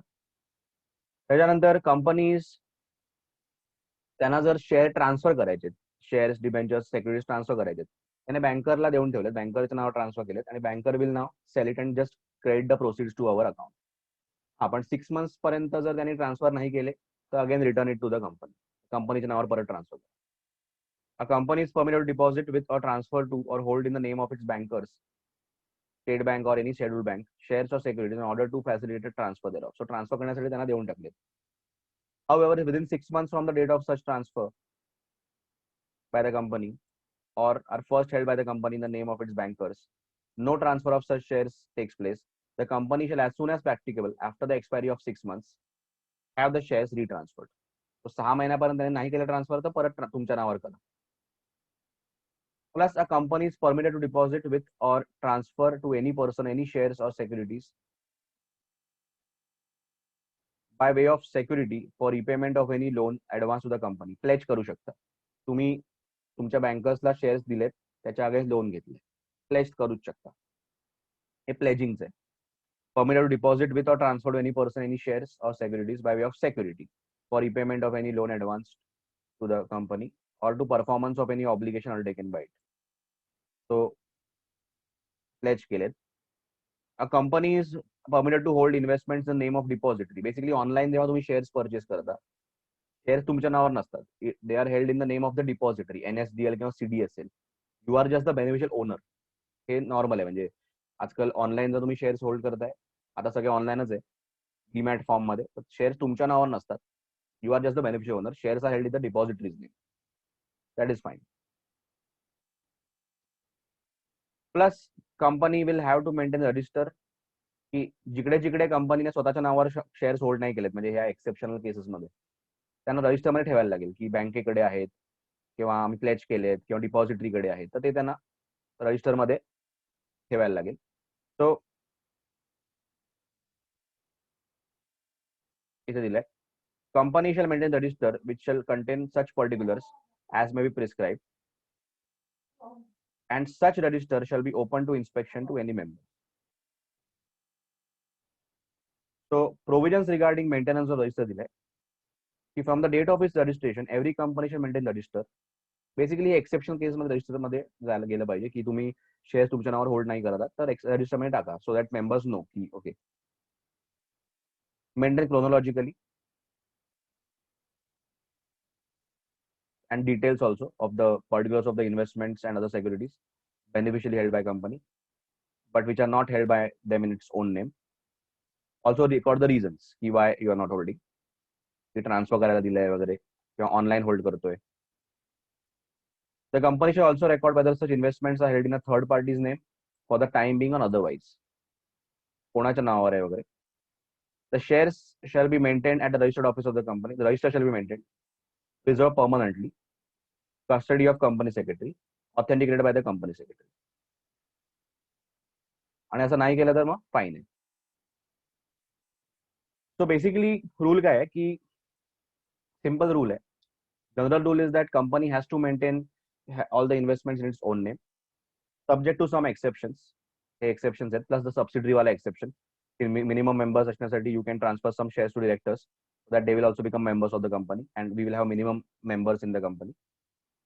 त्याच्यानंतर कंपनीज त्यांना जर शेअर ट्रान्सफर करायचे, शेअर्स, डिबेंचर्स, सेक्युरिटीज ट्रान्सफर करायचे, त्याने बँकरला देऊन ठेवलेत, बँकरच्या नावावर ट्रान्सफर केलेत आणि बँकर विल नाव sell it and just credit the proceeds to our account. आपण 6 months पर्यंत जर त्यांनी ट्रान्सफर नाही केले तर again return it to the company, कंपनीच्या नावावर परत transfer. A company is permitted to deposit with or transfer to or hold in the name of its bankers, State Bank or any scheduled bank, shares or securities in order to facilitate transfer thereof. So transfer करण्यासाठी त्यांना देऊन टाकले. However, within 6 months from the date of such transfer by the company or are first held by the company in the name of its bankers, no transfer of such shares takes place. The company shall, as soon as practicable, after the expiry of 6 months, have the shares retransferred. So 6 महिन्यापर्यंत त्यांनी नाही केलं transfer तर परत तुमच्या नावावर करा. Plus, a company is permitted to deposit with or transfer to any person any shares or securities by way of security for repayment of any loan advance to the company. Pledge करू शकता तुम्ही, तुमच्या बँकर्सला shares दिलेत, त्याच्या against loan घेतले, pledge करूच शकता. हे pledging आहे. Permitted to deposit with or transfer to any person any shares or securities by way of security for repayment of any loan advanced to the company or to performance of any obligation undertaken by it. So pledge केलेत. A company is permitted to hold investments in the name of depository. Basically online जेव्हा तुम्ही shares purchase करता, shares तुमच्या नावावर नसतात. They are held in the name of the depository, NSDL किंवा CDSL. You are just the beneficial owner. हे normal आहे. म्हणजे आजकाल ऑनलाईन जर तुम्ही शेअर्स होल्ड करताय, आता सगळे ऑनलाईनच आहे डीमॅट फॉर्म मध्ये, तर शेअर्स तुमच्या नावावर नसतात. You are just the beneficial owner. Shares are held in the depository's name. That is fine. Plus company will have to maintain register, की जिकडे जिकडे कंपनीने स्वतःच्या नावावर शेअर्स होल्ड नाही केलेत, म्हणजे ह्या एक्सेप्शनल केसेस मध्ये त्यांना रजिस्टरमध्ये ठेवायला लागेल की बँकेकडे आहेत किंवा आम्ही प्लेज केलेत किंवा डिपॉझिटरीकडे आहेत, तर ते त्यांना रजिस्टरमध्ये ठेवायला लागेल. सो इथे दिलंय, company shall maintain the register which shall contain such particulars as may be prescribed, and such register shall be open to inspection to any member. So provisions regarding maintenance of register दिलाय की from the date of its registration every company should maintain register. Basically exceptional case मध्ये register मध्ये जायला गेलं पाहिजे की तुम्ही share तुमच्या नावावर होल्ड नाही करत तर रजिस्टर मध्ये टाका सो दॅट मेंबर्स नो की okay maintain chronologically and details also of the particulars of the investments and other securities beneficially held by company but which are not held by them in its own name. Also record the reasons की why you are not holding, की transfer करायला दिलंय वगैरे किंवा online hold करतोय. The company should also record whether such investments are held in a third party's name for the time being or otherwise. कोणाच्या नावावर आहे वगैरे. The shares shall be maintained at the registered office of the company. The register shall be maintained, preserved permanently, custody of company secretary, authenticated by the company secretary. आणि असं नाही केलं तर मग fine आहे. सो बेसिकली रूल काय आहे की simple rule आहे. General rule is that company has to maintain all the investments in its own name subject to some exceptions. हे exceptions आहेत plus the subsidiary वाला exception. Minimum members असण्यासाठी you can transfer some shares to directors so that they will also become members of the company and we will have minimum members in the company.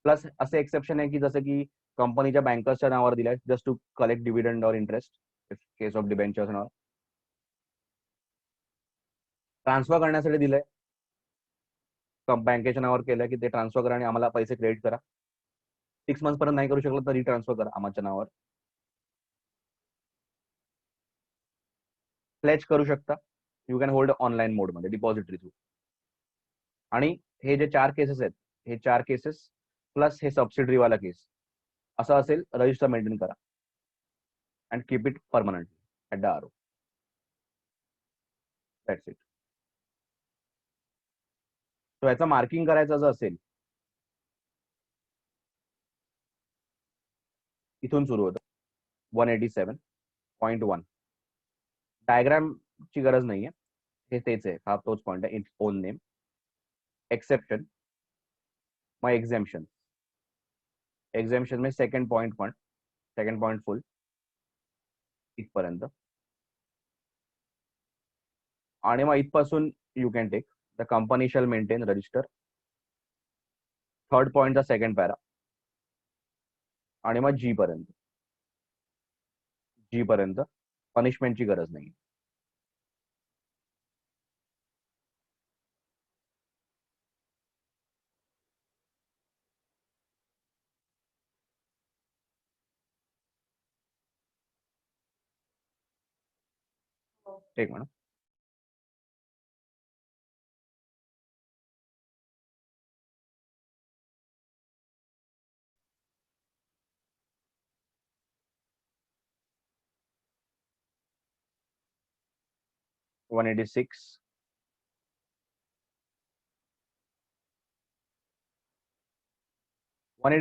Plus असे exception आहे की जसं की कंपनीच्या बँकर्सच्या नावावर दिलाय just to collect dividend or interest case of debentures नाव ट्रान्सफर करण्यासाठी दिलंय बँकेच्या नावावर केलंय की ते ट्रान्सफर करा आणि आम्हाला पैसे क्रेडिट करा 6 months पर्यंत नाही करू शकलं तर रिट्रान्सफर करा आमच्या नावावर प्लेज करू शकता you can hold online mode मध्ये डिपॉझिटरी थ्रू आणि हे जे 4 केसेस आहेत हे 4 केसेस प्लस हे सबसिडरी वाला केस असं असेल रजिस्टर मेंटेन करा and keep it permanently at the RO. That's it. So याचं मार्किंग करायचं जर असेल इथून सुरू होतं 187.1 डायग्रामची गरज नाहीये हे तेच आहे हा तोच पॉइंट आहे इट्स ओन नेम एक्सेप्शन मग एक्झेम्पशन में सेकंड पॉइंट फुल इथपर्यंत आणि मग इथपासून you can take the company shall maintain register third पॉइंटचा सेकंड पॅरा आणि मग जी पर्यंत पनिशमेंटची गरज नाही. एक मिनिट. वन एटी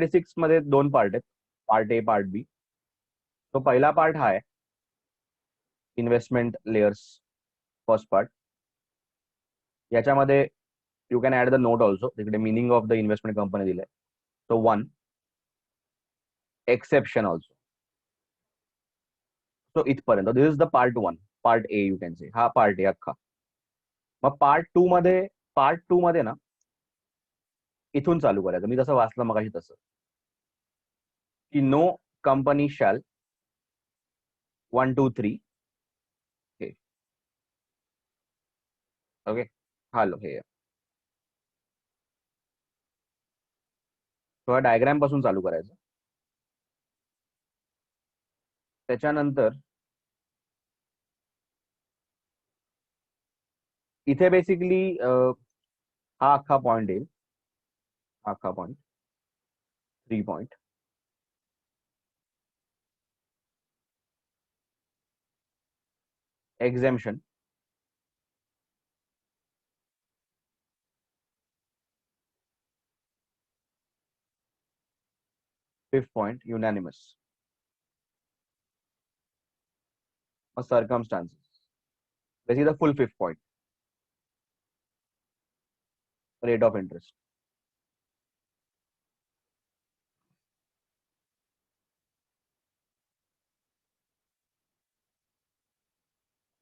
सिक्स मध्ये 2 पार्ट आहेत पार्ट ए पार्ट बी. तो पहिला पार्ट हा आहे इन्व्हेस्टमेंट लेयर्स फर्स्ट पार्ट याच्यामध्ये you can add the note also तिकडे meaning of the investment company दिलाय. तो 1 एक्सेप्शन ऑल्सो. सो इथपर्यंत this is the part 1 part A you can say हा पार्ट ए अख्खा. मग पार्ट टू मध्ये ना इथून चालू करायचं मी जसं वाचलं मगाशी तसं की नो कंपनी शॅल 1 2 3 ओके हालो हे थोडा डायग्राम पासून चालू करायचं. त्याच्यानंतर इथे बेसिकली हा अख्खा पॉइंट येईल अख्खा point 3 point exemption fifth point unanimous or circumstances. This is the full 5th point rate of interest.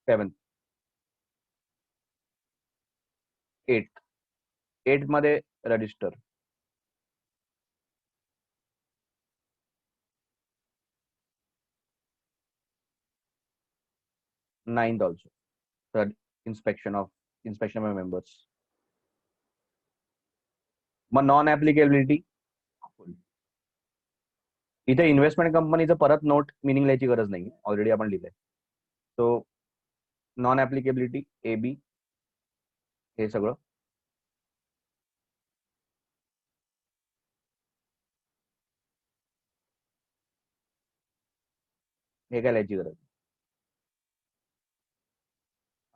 7th 8th मध्ये register. 9th also. Third, inspection of my members. मग नॉन ऍप्लिकेबिलिटी. इथे investment कंपनीचं परत note meaning लिहायची गरज नाही, already आपण लिहिलंय. सो नॉन ऍप्लिकेबिलिटी AB हे सगळं. हे काय लिहायची गरज.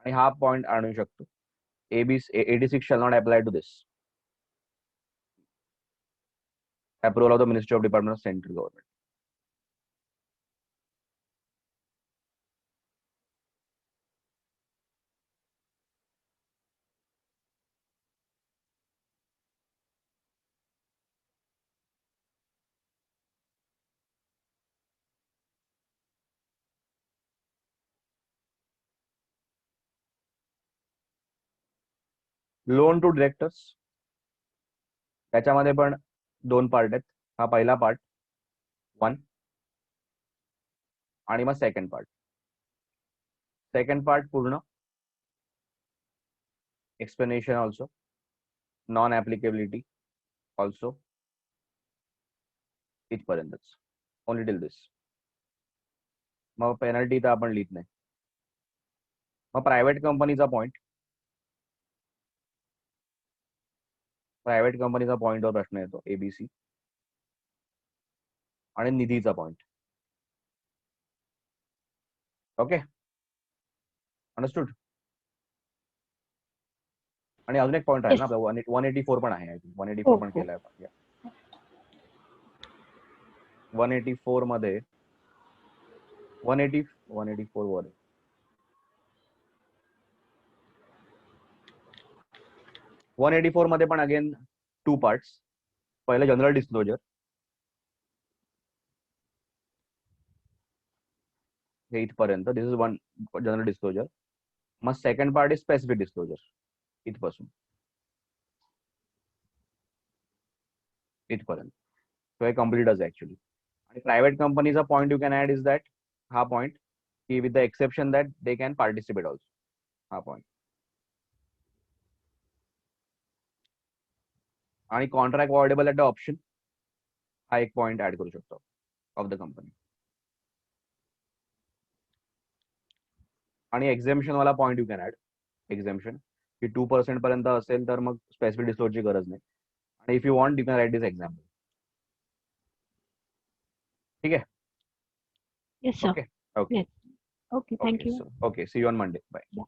आणि हा पॉइंट आणू शकतो. 86 shall not apply to this. Approval of the Ministry of Department of Central Government. Loan to directors. त्याच्यामध्ये पण 2 पार्ट आहेत. हा पहिला पार्ट 1 आणि मग सेकंड पार्ट पूर्ण explanation also, non applicability also, इथपर्यंतच, ओनली टिल दिस. मग पेनल्टी तर आपण लिहित नाही. मग प्रायव्हेट कंपनीचा पॉइंट वर प्रश्न येतो ABC. आणि निधीचा पॉइंट. Okay, understood. आणि अजून एक पॉइंट आहे ना आपला 184 पण आहे. 184 पण केलाय आपण. 184 मध्ये 184 वर 184 मध्ये पण अगेन 2 पार्ट्स. पहिलं जनरल डिस्क्लोजर, हे इथपर्यंत. This is 1 general disclosure. मग second part is specific disclosure, इथपासून इथपर्यंत. तो हे कम्प्लीटच ऍक्च्युली. आणि प्रायव्हेट कंपनीचा point you can add is that, हा पॉइंट की with the exception that they can participate also. हा पॉइंट. आणि contract awardable at the option, हा एक पॉइंट ऍड करू शकतो ऑफ द कंपनी. आणि एक्झेम्पशन वाला पॉइंट यू कॅन ऍड. एक्झेम्पशन की 2% पर्यंत असेल तर मग स्पेसिफिक डिस्क्लोजरची गरज नाही. आणि if you want you can write this example. ठीक आहे. Yes, sir. Okay. Yes. Okay, thank you. Okay, see you on Monday. Bye. Yeah.